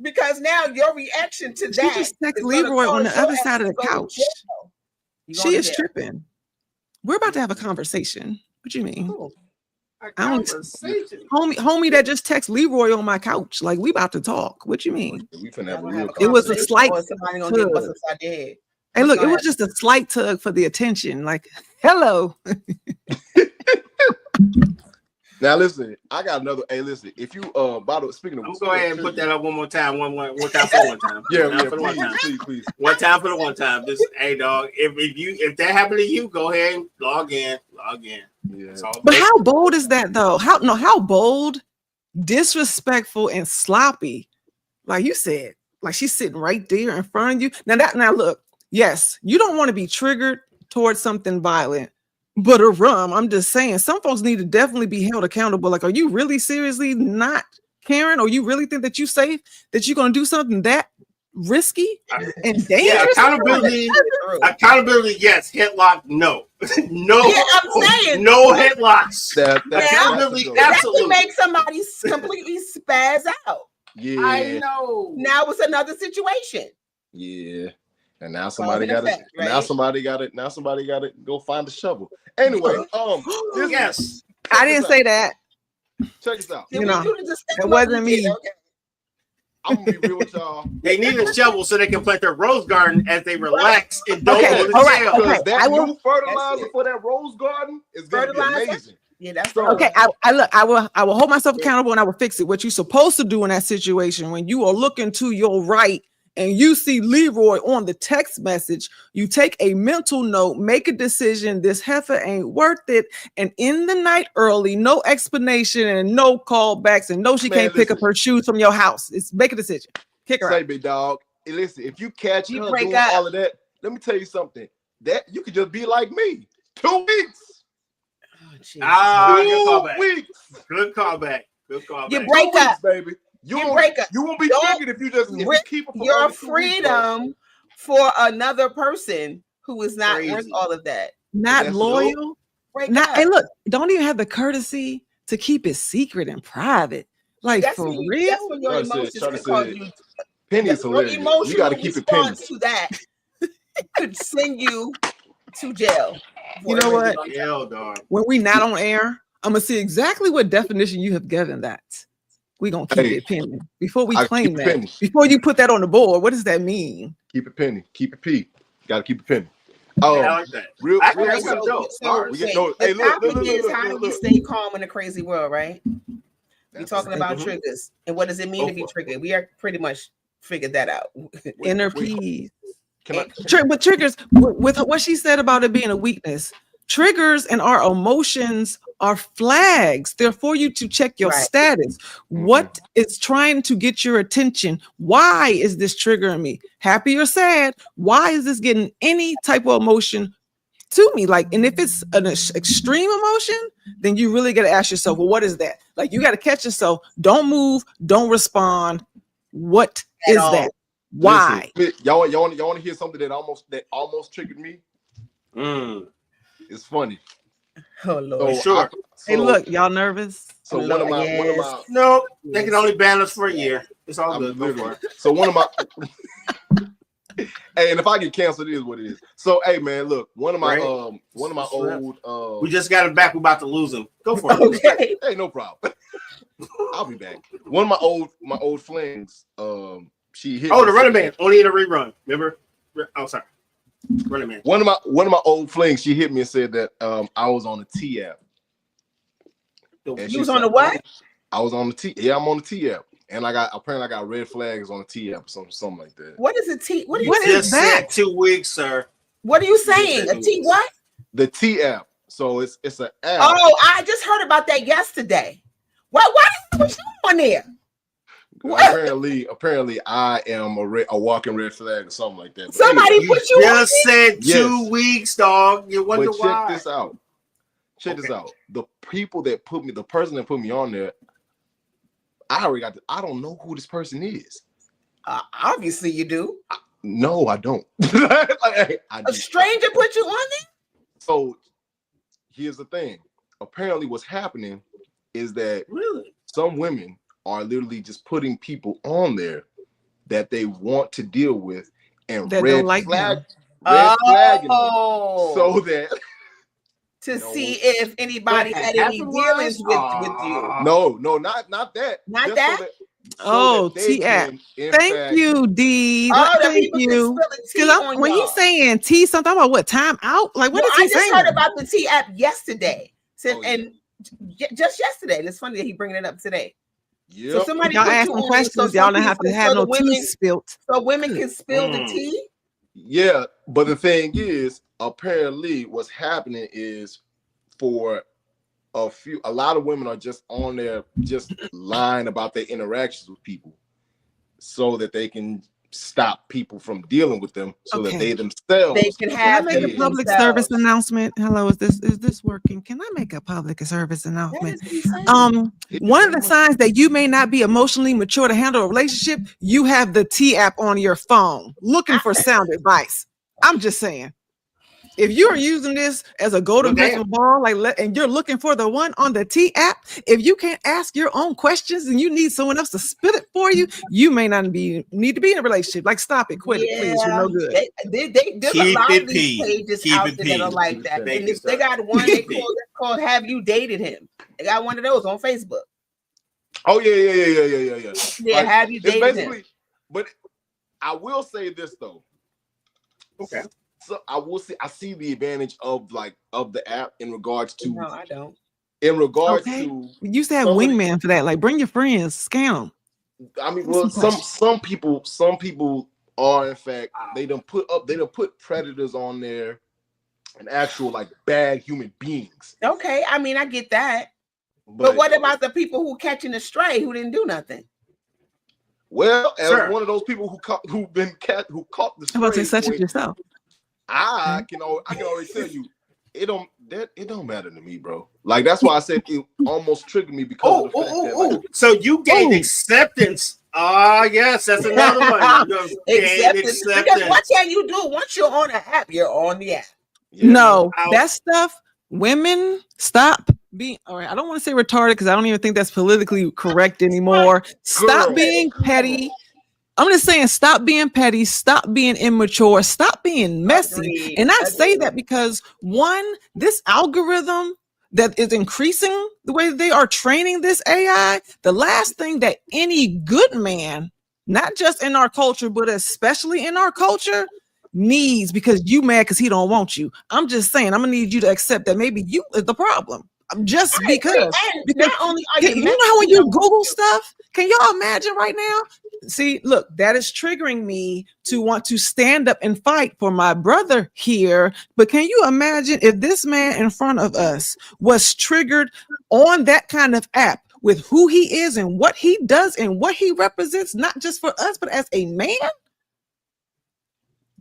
Because now your reaction to She that just text is Leroy on the cause your other side of the ass to go to couch. jail. You She going to is jail. tripping. We're about to have a conversation. What you mean? Cool. A I don't- conversation. Homie that just text Leroy on my couch. Like, we about to talk. What you mean? We finna have a Y'all real have It was a conversation, slight or somebody gonna get bust upside their head. Hey, look, it was just a slight tug for the attention. Like, hello. Now listen, I got another. Hey, listen, if you by the way, speaking of, I'm gonna go ahead and put that up one more time. One time for the one time. Yeah, for the one time. please. One time for the one time. Just hey dog. If that happened to you, go ahead and log in. Yeah. That's all. But how bold is that though? How bold, disrespectful, and sloppy. Like you said, like she's sitting right there in front of you. Now look, yes, you don't want to be triggered towards something violent. But I'm just saying, some folks need to definitely be held accountable. Like, are you really seriously not caring? Or you really think that you're safe, that you're going to do something that risky and dangerous? Yeah, accountability, yes. Headlock, no. No. Yeah, I'm saying. No headlocks. Accountability, absolutely. Make somebody completely spaz out. Yeah. I know. Now it's another situation. Yeah. And now somebody got it. Right? Now somebody got to go find a shovel. Anyway, yes. I didn't say that. Check this out. You know, it wasn't me. Okay. I'm gonna be real with y'all. They need a shovel so they can plant their rose garden as they relax and don't go to jail. Because that new fertilizer for that rose garden is gonna be amazing. Yeah, that's okay. I will hold myself accountable and I will fix it. What you're supposed to do in that situation when you are looking to your right and you see Leroy on the text message, you take a mental note, make a decision. This heifer ain't worth it. And in the night early, no explanation and no callbacks and no, she can't pick up her shoes from your house. It's make a decision. Kick her out. Big dog. Hey, listen, if you catch her doing up. all of that, let me tell you something. That you could just be like me. 2 weeks. Good callback. 2 weeks. Good callback. You break up, baby. You won't be triggered if you just keep it for your freedom for another person who is not worth all of that. Not loyal. Hey, look, don't even have the courtesy to keep it secret and private. Like for real. That's when your emotions could cause you. Penny is hilarious. You got to keep it penny. To that could send you to jail. You know what? Jail, dog. When we not on air, I'm gonna see exactly what definition you have given that. We're gonna keep it penny. Before we claim that, penny. Before you put that on the board, what does that mean? Keep it penny. Keep it P. Got to keep it penny. Oh, I like that. Real how do you stay calm in a crazy world, right? We're talking about triggers. And what does it mean to be triggered? We are pretty much figured that out. Inner peace. But triggers, with what she said about it being a weakness, triggers and our emotions are flags. They're for you to check your status. What is trying to get your attention? Why is this triggering me? Happy or sad? Why is this getting any type of emotion to me? Like, and if it's an extreme emotion, then you really got to ask yourself, well, what is that? Like, you got to catch yourself. Don't move. Don't respond. What is that? Why? Listen, y'all want to hear something that almost triggered me? It's funny. Oh Lord! Sure. Hey, look, y'all nervous? So one of my no, they can only ban us for a year. It's all good. So one of my hey, and if I get canceled, it is what it is. So hey, man, look, one of my old we just got him back. We're about to lose him. Go for it. Okay. Hey, no problem. I'll be back. One of my old flings. She hit. Oh, the Running Man. Only in a rerun. Remember? Oh, sorry. Running Man. One of my old flings. She hit me and said that I was on the T app. You was on the what? I was on the T. Yeah, I'm on the T app, and I got red flags on the T app, something like that. What is a T? What is that? 2 weeks, sir. What are you saying? A T what? The T app. So it's an app. Oh, I just heard about that yesterday. Why was you on there? Apparently, I am a walking red flag or something like that. But somebody anyway, put you just said 2 weeks, dog. You wonder why? Check this out. Check this out. The person that put me on there, I don't know who this person is. Obviously, you do. No, I don't. A stranger put you on there? So here's the thing. Apparently what's happening is that some women are literally just putting people on there that they want to deal with and that red don't like flagging them so that to see if anybody had any dealings with you. No, not that. Not just that? So that T-App. Thank you, D. Thank you. Because when he's saying T something about what time out, like what is he saying? I just heard about the T-App yesterday. And just yesterday. And it's funny that he bringing it up today. Yep. So somebody y'all ask some questions. So y'all don't have to have no tea spilt. So women can spill the tea. Yeah, but the thing is, apparently, what's happening is for a lot of women are just on there, just lying about their interactions with people, so that they can stop people from dealing with them, so that they themselves can have. Can I make a public service announcement? Hello, is this working? Can I make a public service announcement? One of the signs that you may not be emotionally mature to handle a relationship, you have the T app on your phone looking for sound advice. I'm just saying. If you are using this as a golden crystal ball, and you're looking for the one on the T app, if you can't ask your own questions and you need someone else to spit it for you, you may not need to be in a relationship. Like, stop it, quit it, please. You're no good. There's a lot of these pages out there that are like that. And if they got one they called "Have You Dated Him?" They got one of those on Facebook. Oh yeah. Yeah, like, have you dated him? But I will say this though. Okay. So I see the advantage of the app in regards to. No, I don't. In regards to, you used to have wingman for that. Like, bring your friends, scam them. I mean, well, some people are in fact they done put predators on there, and actual like bad human beings. Okay, I mean I get that, but what about the people who catching a stray who didn't do nothing? Well, as one of those people who caught the stray, I'm about to say such as yourself. I can already tell you, it don't matter to me, bro. Like, that's why I said it almost triggered me because of the fact that, so you gained acceptance. Yes, that's another one. Acceptance. Because what can you do once you're on an app? You're on the app. Yeah. No, that stuff. Women, stop being. All right, I don't want to say retarded because I don't even think that's politically correct anymore. Stop being petty. I'm just saying, stop being petty, stop being immature, stop being messy. And I say that because one, this algorithm that is increasing the way they are training this AI, the last thing that any good man, not just in our culture, but especially in our culture, needs, because you mad because he don't want you. I'm just saying, I'm gonna need you to accept that maybe you is the problem. Just because not only are you know how when you Google stuff, can y'all imagine right now? See, look, that is triggering me to want to stand up and fight for my brother here. But can you imagine if this man in front of us was triggered on that kind of app with who he is and what he does and what he represents, not just for us, but as a man?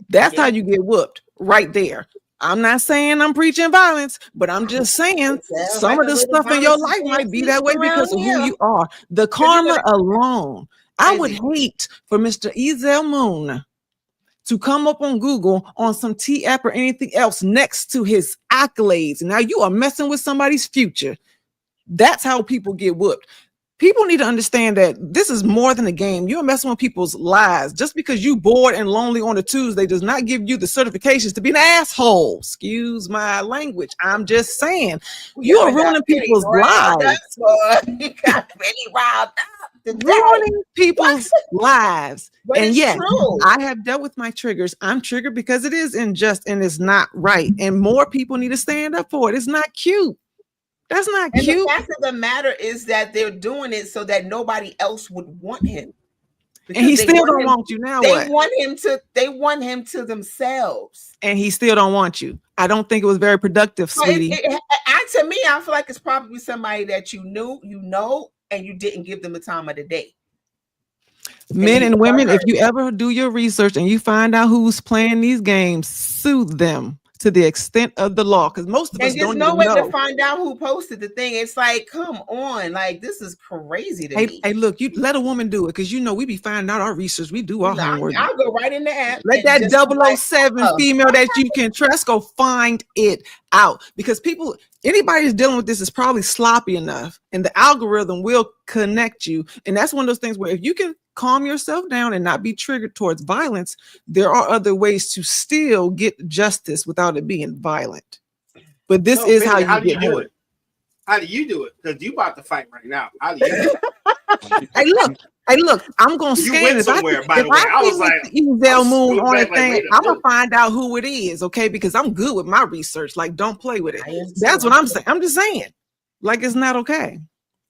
That's how you get whooped right there. I'm not saying I'm preaching violence, but I'm just saying some of the stuff in your life might be that way because of who you are. The karma alone. I would hate for Mr. Ezel Moon to come up on Google on some T app or anything else next to his accolades. Now you are messing with somebody's future. That's how people get whooped. People need to understand that this is more than a game. You're messing with people's lives. Just because you bored and lonely on a Tuesday does not give you the certifications to be an asshole. Excuse my language. I'm just saying. You are ruining people's lives. You got really riled up. Ruining people's lives. And yes, I have dealt with my triggers. I'm triggered because it is unjust and it's not right. And more people need to stand up for it. It's not cute. That's not cute. The fact of the matter is that they're doing it so that nobody else would want him. And he still don't want you now. They want him to themselves. And he still don't want you. I don't think it was very productive, sweetie. To me, I feel like it's probably somebody that you know, and you didn't give them the time of the day. Men and women, if you ever do your research and you find out who's playing these games, sue them. to the extent of the law, because most of us don't no even way know. to find out who posted the thing. It's like, come on, like this is crazy to me. Hey, look, you let a woman do it, because we be finding out our research. We do our homework. I'll go right in the app. Let that 007 female that you can trust go find it out, because anybody who's dealing with this is probably sloppy enough, and the algorithm will connect you. And that's one of those things where if you can calm yourself down and not be triggered towards violence, there are other ways to still get justice without it being violent. But this is how you get do hurt. it. How do you do it? Because you about to fight right now. How do you do it? Hey, look, I'm gonna scan. If I was like, Ezel Moon on a thing, I'm gonna find out who it is, okay? Because I'm good with my research. Like, don't play with it. That's what I'm saying. I'm just saying, like, it's not okay.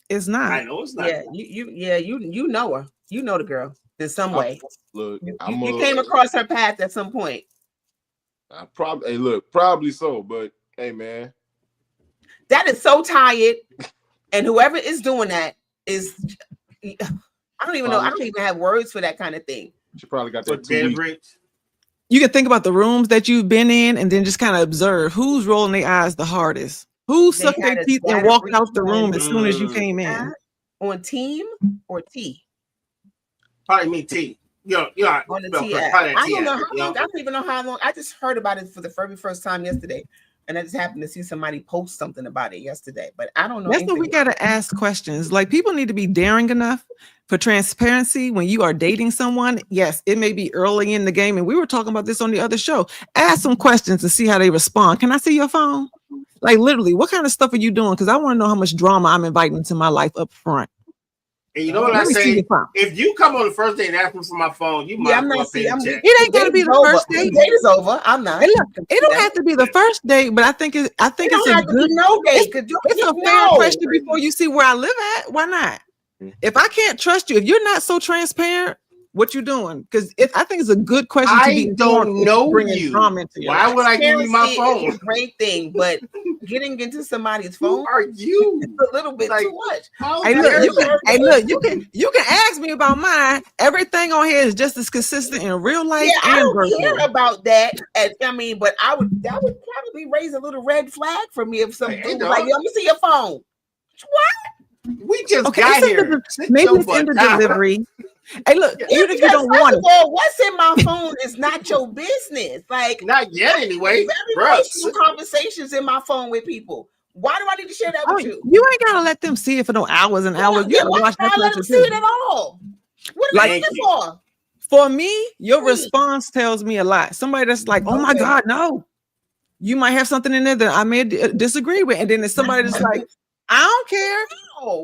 It's not. I know it's not. Yeah, you know her. You know the girl in some way. Look, you came across her path at some point. Probably so. But hey, man, that is so tired. And whoever is doing that is, I don't even know. I don't even have words for that kind of thing. She probably got that 2 weeks. You can think about the rooms that you've been in, and then just kind of observe who's rolling their eyes the hardest. Who sucked their teeth and walked out the room as soon as you came in? On team or T? Probably me, T. On the T. I don't know how long. I don't even know how long. I just heard about it for the very first time yesterday. And I just happened to see somebody post something about it yesterday, but I don't know. That's what we got to ask questions. Like, people need to be daring enough for transparency when you are dating someone. Yes, it may be early in the game. And we were talking about this on the other show. Ask some questions and see how they respond. Can I see your phone? Like, literally, what kind of stuff are you doing? Because I want to know how much drama I'm inviting into my life up front. And you know what I say? If you come on the first day and ask me for my phone, you might well pay the check. It ain't got to be the first date. The date is over. I'm not. It don't have to be the first date, but I think it's a good date. It's a fair question before you see where I live at. Why not? If I can't trust you, if you're not so transparent, what you doing? Because I think it's a good question. I don't know you. Why would I give you my phone? It's a great thing, but getting into somebody's phone, who are you? It's a little bit too much. You can ask me about mine. Everything on here is just as consistent in real life. I don't care about that. But that would probably raise a little red flag for me if somebody was like, "Let me see your phone." What? We just got here. Maybe it's in the delivery. Hey, look, even if you don't want it. What's in my phone is not your business. Like, not yet anyway. Very conversations in my phone with people. Why do I need to share that with you? You ain't gotta let them see it for no hours and hours. You gotta watch that. Let them see it at all. What are you looking for? For me, your response tells me a lot. Somebody that's like, "Oh my God, no," you might have something in there that I may disagree with, and then there's somebody that's like, "I don't care."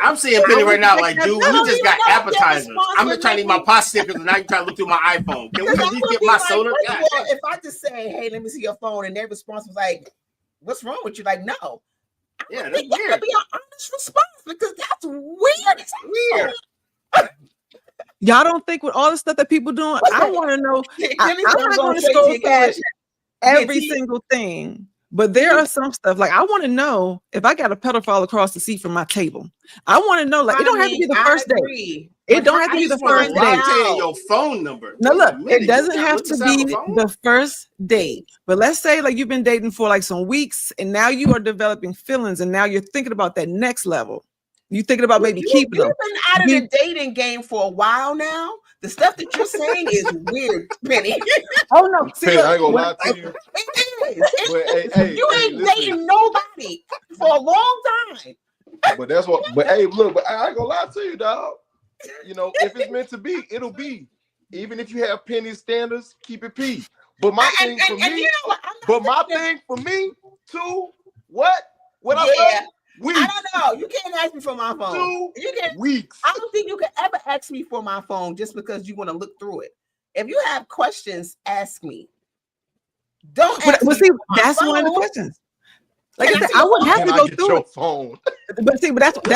I'm seeing Penny right now, like, dude, we just got appetizers. I'm just trying to eat my popsicles, and now you're trying to look through my iPhone. Can we at least get my soda? If I just say, "Hey, let me see your phone," and their response was like, "What's wrong with you?" Like, no. Yeah, that's weird. That be an honest response because that's weird. It's weird. Y'all don't think with all the stuff that people doing, I want to know. I'm not going to scroll through every single thing. But there are some stuff like I want to know if I got a pedophile across the seat from my table. I want to know, like, it don't have to be the first date. It don't have to be the first date. Your phone number. No, look, it doesn't have to be the first date. But let's say like you've been dating for like some weeks, and now you are developing feelings, and now you're thinking about that next level. You're thinking about maybe keeping them. You've been out of the dating game for a while now. The stuff that you're saying is weird, Penny. Oh no, see, Penny, I ain't gonna lie to you. It is. You ain't dating nobody for a long time. But that's what. But hey, look, but I ain't gonna lie to you, dog. You know, if it's meant to be, it'll be. Even if you have Penny standards, keep it P. But my thing for me, thing for me too. What I say? Weeks. I don't know. You can't ask me for my phone. 2 weeks. I don't think you can ever ask me for my phone just because you want to look through it. If you have questions, ask me. Don't ask me. See, that's one of the questions. Like I said, I would have to go through your phone. But see, but that's what.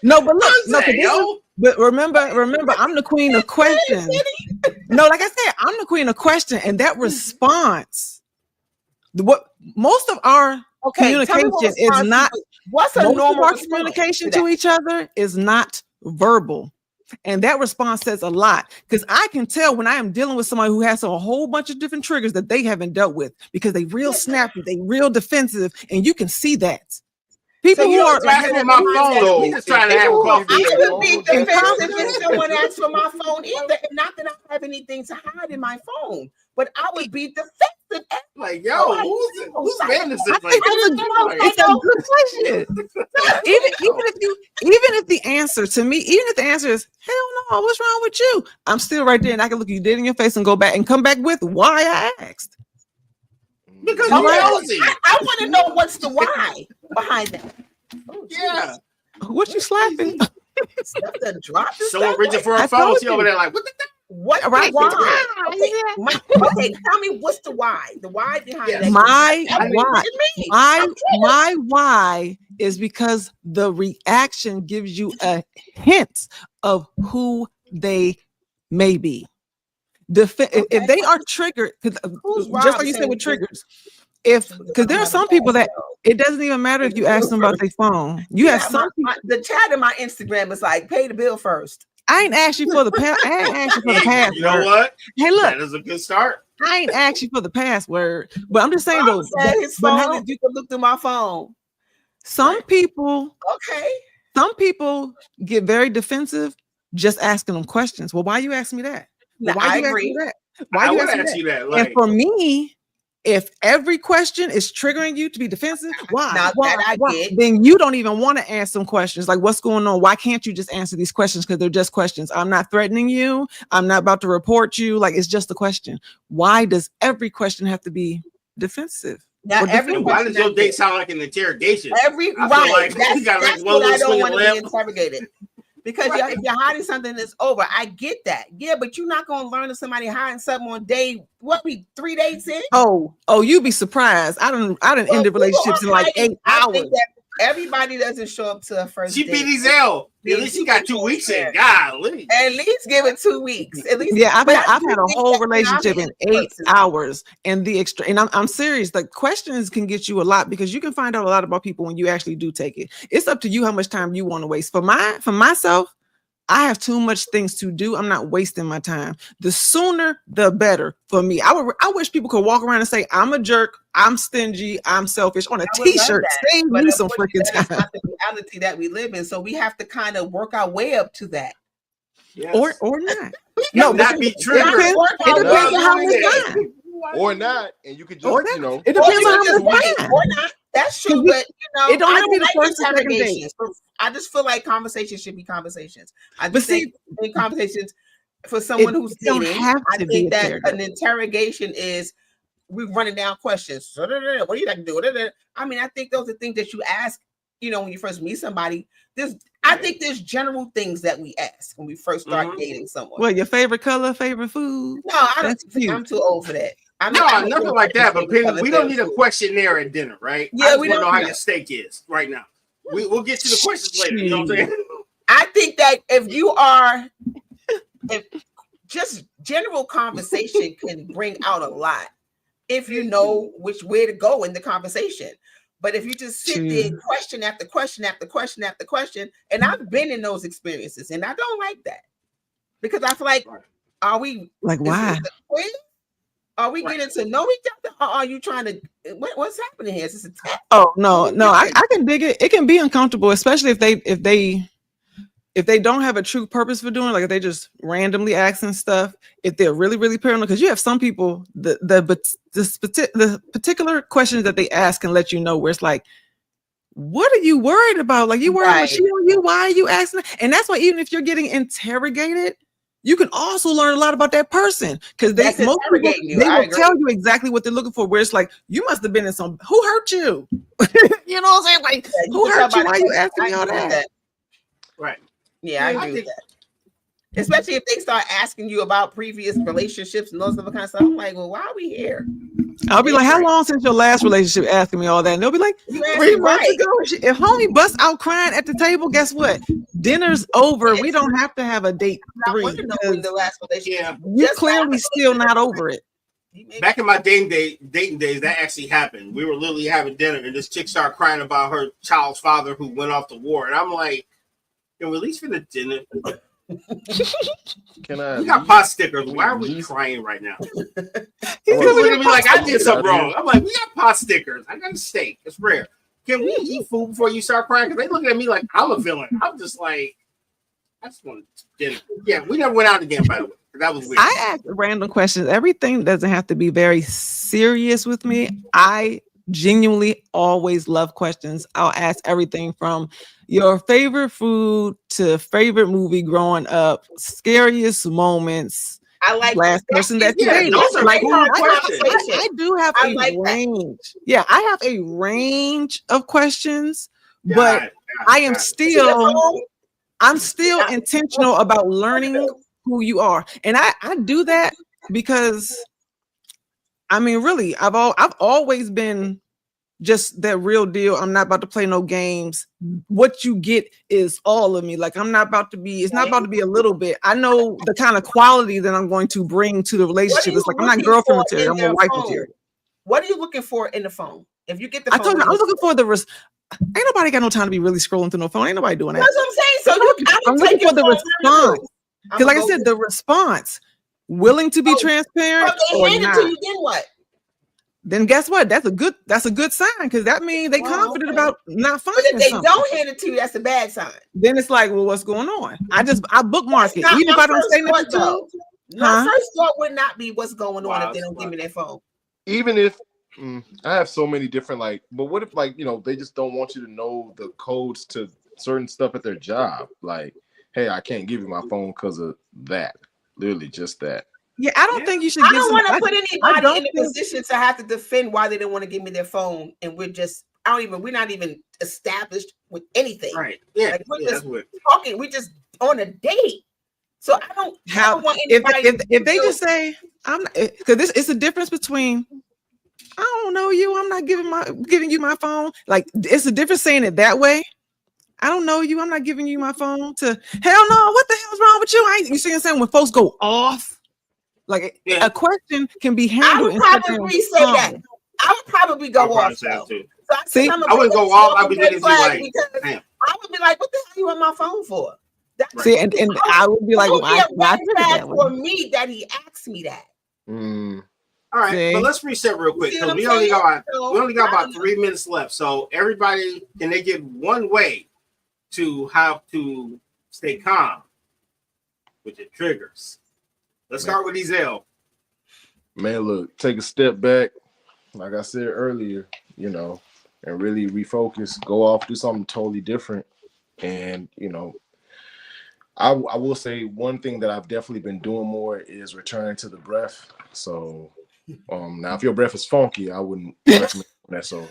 No, but look, but remember, I'm the queen of questions. No, like I said, I'm the queen of question, and that response. What most of our communication is not. What's a normal communication to each other is not verbal. And that response says a lot, because I can tell when I am dealing with somebody who has a whole bunch of different triggers that they haven't dealt with, because they real snappy, they real defensive, and you can see that. People So who are like for my phone, though, we just trying to have coffee. I would be defensive if someone asked for my phone either. Not that I have anything to hide in my phone, but I would be defensive. Like, yo, who's man is this? Like, it's a good question. even if the answer to me, even if the answer is hell no, what's wrong with you? I'm still right there, and I can look you dead in your face and go back and come back with why I asked. Because I want to know what's the why behind that. Oh, yeah. What you slapping? Someone reaching for a phone. She over there like, what the heck? What right? Why? Okay, tell me what's the why? The why behind that? My why is because the reaction gives you a hint of who they may be. If they are triggered, just like you said with triggers, because there are some people that it doesn't even matter if you ask them about their phone. You have some people, the chat in my Instagram is like, pay the bill first. I ain't asked you for the I ain't asked you for the password. You know what? Hey, look, that is a good start. I ain't asked you for the password, but I'm just saying though. His phone, you can look through my phone. Some people, okay. Some people get very defensive just asking them questions. Well, why are you asking me that? Well, why you asking me that? Why you asking me that? Like, and for me, if every question is triggering you to be defensive, why? Then you don't even want to answer some questions like what's going on? Why can't you just answer these questions? Because they're just questions. I'm not threatening you. I'm not about to report you. Like, it's just a question. Why does every question have to be defensive? Now, why does your date sound like an interrogation? That's what I don't want to be interrogated. Because if you're hiding something that's over, I get that. Yeah, but you're not going to learn if somebody hiding something on day, 3 days in? Oh, you'd be surprised. I didn't end the relationships in like 8 hours. Everybody doesn't show up to a first date. She BDZL. At least she got 2 weeks in. Golly. At least give it 2 weeks. At least. Yeah, I've had a whole relationship in 8 hours. And I'm serious. The questions can get you a lot because you can find out a lot about people when you actually do take it. It's up to you how much time you want to waste. For myself, I have too much things to do. I'm not wasting my time. The sooner, the better for me. I wish people could walk around and say, I'm a jerk, I'm stingy, I'm selfish on a t-shirt. Save me some freaking time. That's not the reality that we live in. So we have to kind of work our way up to that. Yes. Or not. No, not be triggered. It depends on how much time. Or not. And you could just, it depends on how much time. Or not. That's true, but it don't have to be the first or second date. I just feel like conversations should be conversations. Think in conversations for someone who's dating, I think that an interrogation is we're running down questions. What do you like to do? I mean, I think those are things that you ask, when you first meet somebody. I think there's general things that we ask when we first start dating someone. Well, your favorite color, favorite food? No, I don't think I'm too old for that. Nothing like that. But we don't need a questionnaire at dinner, right? Yeah, we don't know how your steak is right now. We'll get to the questions later. You know what I'm saying? I think that if just general conversation can bring out a lot if you know which way to go in the conversation. But if you just sit there question after question after question after question, and I've been in those experiences, and I don't like that because I feel like, are we like why? Are we getting to know each other? Or are you trying to? What's happening here? Is this a test? Oh no! I can dig it. It can be uncomfortable, especially if they don't have a true purpose for doing it, like if they just randomly asking stuff. If they're really, really paranoid, because you have some people the particular questions that they ask can let you know where it's like, what are you worried about? Like, you worried about she on you? Why are you asking? And that's why even if you're getting interrogated, you can also learn a lot about that person because they will tell you exactly what they're looking for. Where it's like, you must have been in some. Who hurt you? You know what I'm saying? Like, who hurt you? Why are you asking me all that? Right. Yeah, I agree with that. Especially if they start asking you about previous relationships and those other kind of stuff. I'm like, well, why are we here? I'll be like, how long since your last relationship? Asking me all that. And they'll be like, 3 months ago. If homie busts out crying at the table, guess what? Dinner's over. We don't have to have a date 3. The last relationship. You're clearly still not over it. Back in my dating days, that actually happened. We were literally having dinner, and this chick started crying about her child's father who went off to war. And I'm like, can we at least finish dinner? Can I? We got pot stickers. Why are we crying right now? He's looking at me like I did something wrong. I'm like, we got pot stickers. I got a steak. It's rare. Can we eat food before you start crying? Because they looking at me like I'm a villain. I'm just like, I just want dinner. Yeah, we never went out again, by the way. That was weird. I ask random questions. Everything doesn't have to be very serious with me. I genuinely always love questions. I'll ask everything from your favorite food to favorite movie growing up, scariest moments. I like last person that you dated. Those are like, cool questions. I do have a range. Yeah, I have a range of questions, but I am still intentional about learning who you are. And I do that because I mean, really, I've always been just that real deal. I'm not about to play no games. What you get is all of me. Like it's not about to be a little bit. I know the kind of quality that I'm going to bring to the relationship. It's like I'm not girlfriend material, I'm a wife material. What are you looking for in the phone? If you get the phone, I told you I'm looking for ain't nobody got no time to be really scrolling through no phone. Ain't nobody doing that. That's what I'm saying. So I'm looking for the response. Because like I said, the response, willing to be transparent or not. To you, then what? Then guess what? That's a good sign because that means they confident about not finding something. But if they something. don't hand it to you, that's a bad sign. Then it's like, well, what's going on? I bookmark it. Even if I don't say nothing to them. My first thought would not be what's going on if they don't give me their phone. Even if I have so many different but what if they just don't want you to know the codes to certain stuff at their job? Like, hey, I can't give you my phone because of that. Literally just that. Yeah, I don't think you should. I don't want to put anybody in a position to have to defend why they don't want to give me their phone, and we're not even established with anything. Right? Yeah, like we're just talking. We're just on a date. So I don't want anybody. If they just say I'm, because it's a difference between I don't know you. I'm not giving you my phone. Like it's a difference saying it that way. I don't know you. I'm not giving you my phone. To hell no. What the hell's wrong with you? You see what I'm saying? When folks go off. Like a question can be handled. I would probably say that. I would probably go off. So see, I wouldn't go off. I'd be looking at you like, damn. I would be like, what the hell you on my phone for? See, and I would be like, why for me that he asked me that. All right, but let's reset real quick because we only got about 3 minutes left. So everybody, can they give one way to how to stay calm with your triggers? Let's start with Ezel. Man, look, take a step back, like I said earlier, and really refocus, go off, do something totally different. And, I will say one thing that I've definitely been doing more is returning to the breath. So now if your breath is funky, I wouldn't recommend that. So,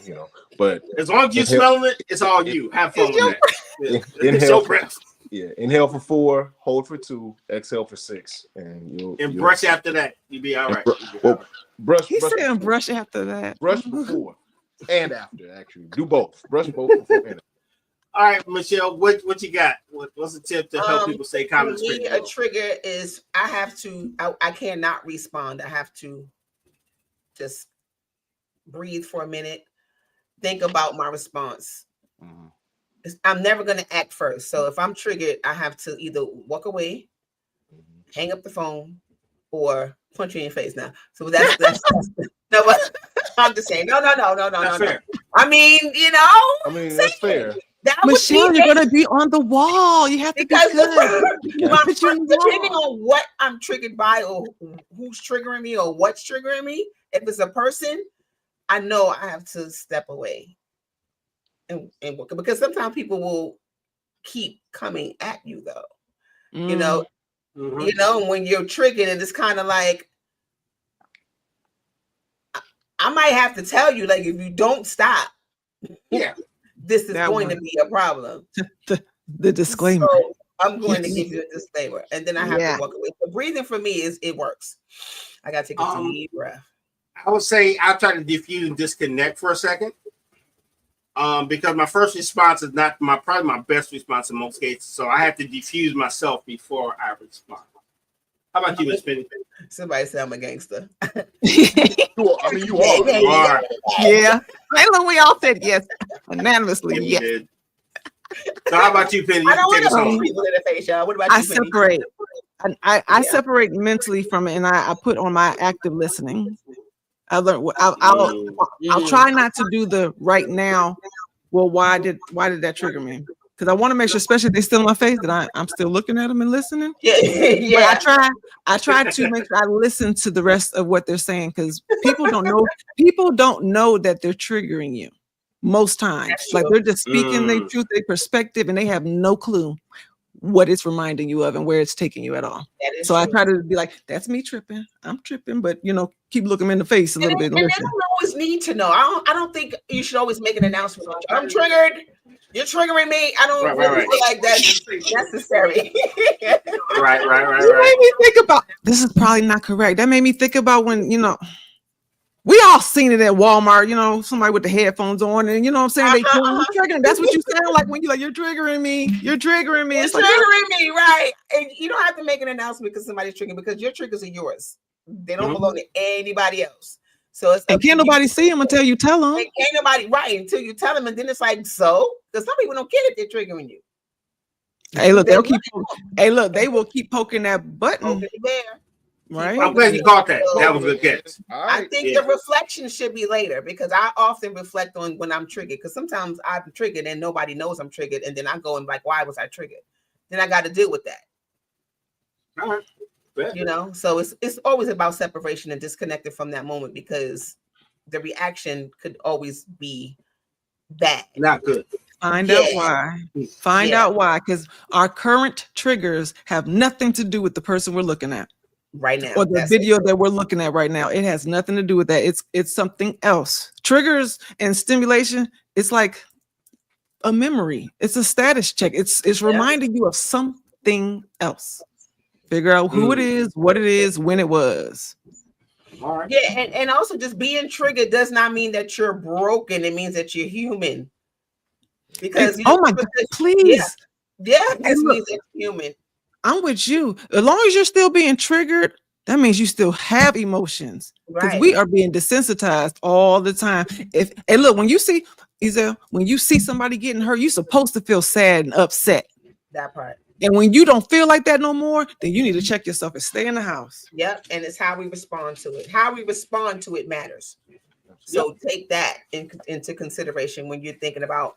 but as long as you're smelling it, it's all you. Have fun with that. It's your breath. Yeah, inhale for 4, hold for 2, exhale for 6, and you'll brush after that. You'll be all right. Brush. He's saying brush after that. Brush before and after. Actually, do both. Brush both before and after. All right, Michelle, what you got? What's a tip to help people stay calm? For me, a trigger is I cannot respond. I have to just breathe for a minute, think about my response. Mm-hmm. I'm never going to act first. So if I'm triggered, I have to either walk away, hang up the phone, or punch you in your face now. So that's no, but I'm just saying, no. Fair. I mean, that's fair. Michelle, you're going to be on the wall. You have to be good. Depending on what I'm triggered by or who's triggering me or what's triggering me, if it's a person, I know I have to step away. And because sometimes people will keep coming at you though, when you're triggered and it's kind of like, I might have to tell you, like, if you don't stop, this is going to be a problem. The disclaimer. So I'm going to give you a disclaimer, and then I have to walk away. So breathing for me it works. I got to take a deep breath. I would say I'll try to diffuse and disconnect for a second. Because my first response is not probably my best response in most cases. So I have to diffuse myself before I respond. How about you, Miss Penny? Somebody said I'm a gangster. You are. Yeah. I know we all said yes. Unanimously, yes. So how about you, Penny? I don't want to take punch people in the face, y'all. What about you, Penny? Separate. I separate mentally from it, and I put on my active listening. I learned. I'll try not to do the right now. Well, why did that trigger me? Because I want to make sure, especially if they're still in my face, that I'm still looking at them and listening. Yeah. But I try to make sure I listen to the rest of what they're saying, because people don't know that they're triggering you most times. Like they're just speaking their truth, their perspective, and they have no clue what it's reminding you of and where it's taking you at all. So I try to be like, that's me tripping. I'm tripping, but keep looking them in the face a little bit. And they don't always need to know. I don't think you should always make an announcement. I'm triggered. You're triggering me. I don't feel like that's necessary. Right. You made me think about, this is probably not correct. That made me think about when, we all seen it at Walmart, somebody with the headphones on, and what I'm saying, they triggering. That's what you sound like when you're triggering me. You're triggering me. It's triggering me, right? And you don't have to make an announcement because somebody's triggering, because your triggers are yours. They don't belong to anybody else. So and can't nobody see them until you tell them. And can't nobody until you tell them, and then it's like, so because some people don't care if they're triggering you. Hey, look, they will keep poking that button. Right. I'm glad you caught that. That was a good catch. I think the reflection should be later, because I often reflect on when I'm triggered, because sometimes I'm triggered and nobody knows I'm triggered, and then I go and like, why was I triggered? Then I got to deal with that. All right. So it's always about separation and disconnected from that moment, because the reaction could always be bad. Not good. Find out why. Find out why, because our current triggers have nothing to do with the person we're looking at right now, or the video that we're looking at right now. It has nothing to do with that. It's something else. Triggers and stimulation, it's like a memory. It's a status check. It's reminding you of something else. Figure out who it is, what it is, when it was. All right. Yeah, and also just being triggered does not mean that you're broken. It means that you're human. Because oh my God, please. It means that you're human. I'm with you. As long as you're still being triggered, that means you still have emotions. Because we are being desensitized all the time. Look, when you see somebody getting hurt, you're supposed to feel sad and upset. That part. And when you don't feel like that no more, then you need to check yourself and stay in the house. Yep. And it's how we respond to it. How we respond to it matters. So take that into consideration when you're thinking about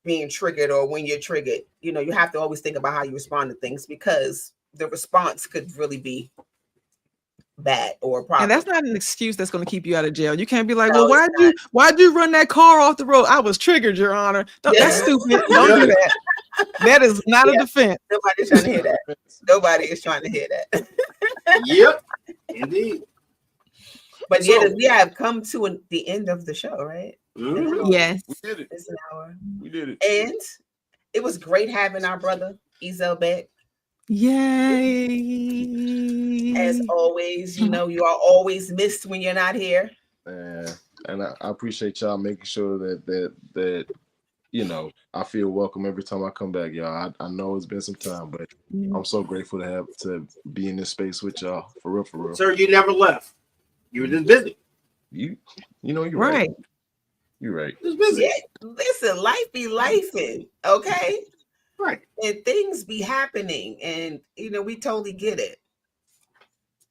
being triggered, or when you're triggered. You have to always think about how you respond to things, because the response could really be bad or a problem. And that's not an excuse that's going to keep you out of jail. You can't be like, well, why'd you run that car off the road? I was triggered, Your Honor. That's stupid. Don't do that. That is not a defense. Nobody's trying to hear that. Nobody is trying to hear that. Yep, indeed. But we have come to the end of the show, right? Mm-hmm. Yes. We did it. It's an hour. We did it. And it was great having our brother, Ezel, back. Yay. As always, you are always missed when you're not here. And I appreciate y'all making sure that I feel welcome every time I come back, y'all. I know it's been some time, but I'm so grateful to be in this space with y'all, for real. Sir, you never left. You were just busy. You're right. You're right. Just busy. Yeah, listen, life be lifing, okay? Right. And things be happening, and we totally get it.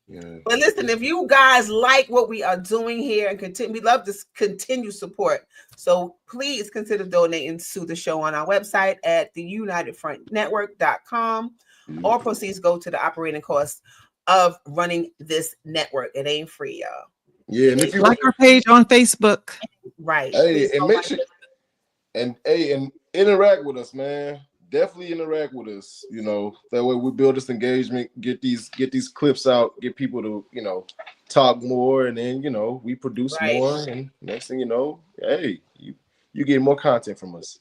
Yeah. But listen, if you guys like what we are doing here and we love this continued support. So please consider donating to the show on our website at theunitedfrontnetwork.com. All proceeds go to the operating costs of running this network. It ain't free, y'all. Yeah, and if you like our page on Facebook, right? Hey, and make sure and interact with us, man. Definitely interact with us. That way we build this engagement, get these clips out, get people to talk more, and then we produce more, and next thing you know, hey, you get more content from us.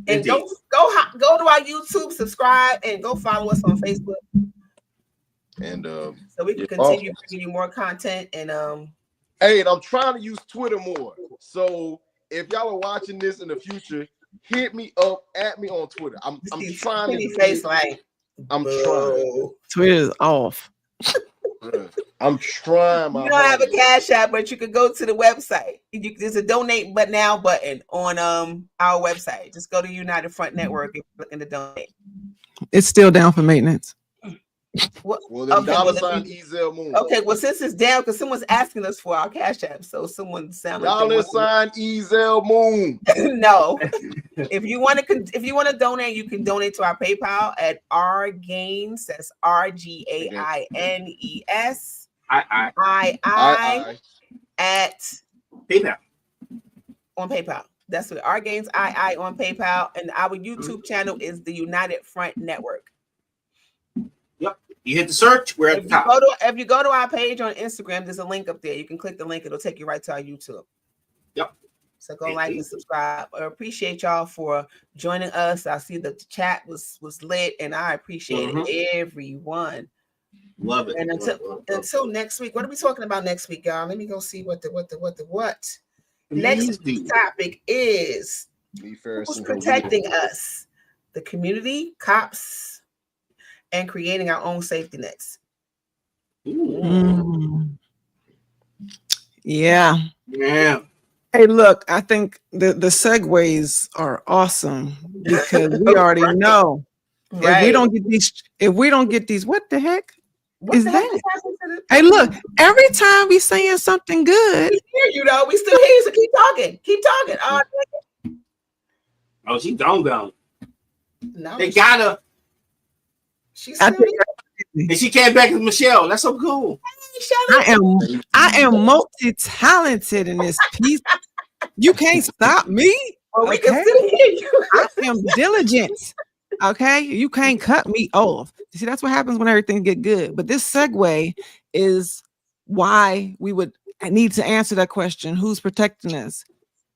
And go to our YouTube, subscribe, and go follow us on Facebook. And so we can continue bringing you more content. And hey, and I'm trying to use Twitter more. So if y'all are watching this in the future, hit me up, at me on Twitter. I'm trying to face like I'm trying. Twitter is off. I'm trying my You don't have a hardest. Cash App, but you could go to the website. There's a donate but now button on our website. Just go to United Front Network and click to donate. It's still down for maintenance. Well, then $ Ezel Moon. Okay, well, since it's down, because someone's asking us for our Cash App, so someone sounded $ Ezel Moon. No. If you want to donate, you can donate to our PayPal at rgaines. That's RGAINES. I at PayPal. On PayPal. That's what rgaines II on PayPal, and our YouTube channel is the United Front Network. Yep. You hit the search. We're at the top. If you go to our page on Instagram, there's a link up there. You can click the link. It'll take you right to our YouTube. Yep. So go like and subscribe. I appreciate y'all for joining us. I see that the chat was lit, and I appreciate everyone. Love it. And until next week, what are we talking about next week, y'all? Let me go see what. Next week's topic is who's protecting us, the community, cops, and creating our own safety nets. Yeah. Hey, look, I think the segues are awesome because we already know if we don't get these, what the heck is that? Hey, look, every time we saying something good, we hear you though. We still hear you, so keep talking. Oh, she's gone. No, they gotta. She's still here. And she came back as Michelle. That's so cool. I am multi-talented in this piece. You can't stop me. Well, we can still hear you. I am diligent. Okay, you can't cut me off. You see, that's what happens when everything get good. But this segue is why we would need to answer that question: who's protecting us?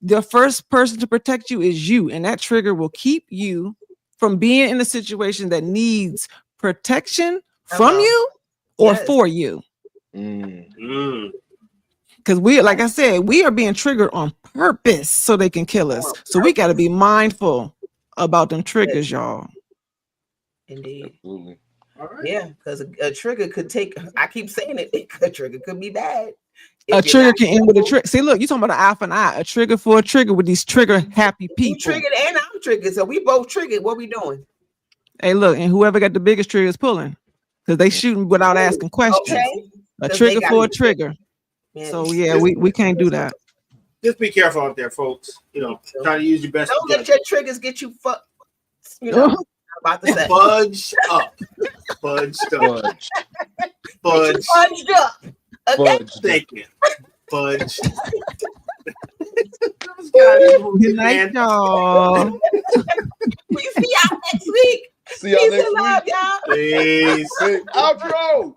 The first person to protect you is you, and that trigger will keep you from being in a situation that needs protection from you or for you. Because we, like I said, we are being triggered on purpose so they can kill us. So we got to be mindful about them triggers, y'all. Indeed. Absolutely. All right. Yeah, because a trigger could take, I keep saying it, a trigger could be bad. A trigger can end with a trigger. See, look, you talking about an eye for an eye. A trigger for a trigger with these trigger happy people. You triggered and I'm triggered, so we both triggered. What we doing? Hey, look, and whoever got the biggest trigger is pulling because they shooting without asking questions. Okay. A trigger for a trigger. Man, so yeah, we can't do that. Just be careful out there, folks. You know, try to use your best. Don't let your triggers get you fucked. You know, I'm about to say. Fudged up. Fudged up. Okay. Thank you. Fudge. Good night, y'all. We see y'all next week. See y'all next week. Peace. Outro.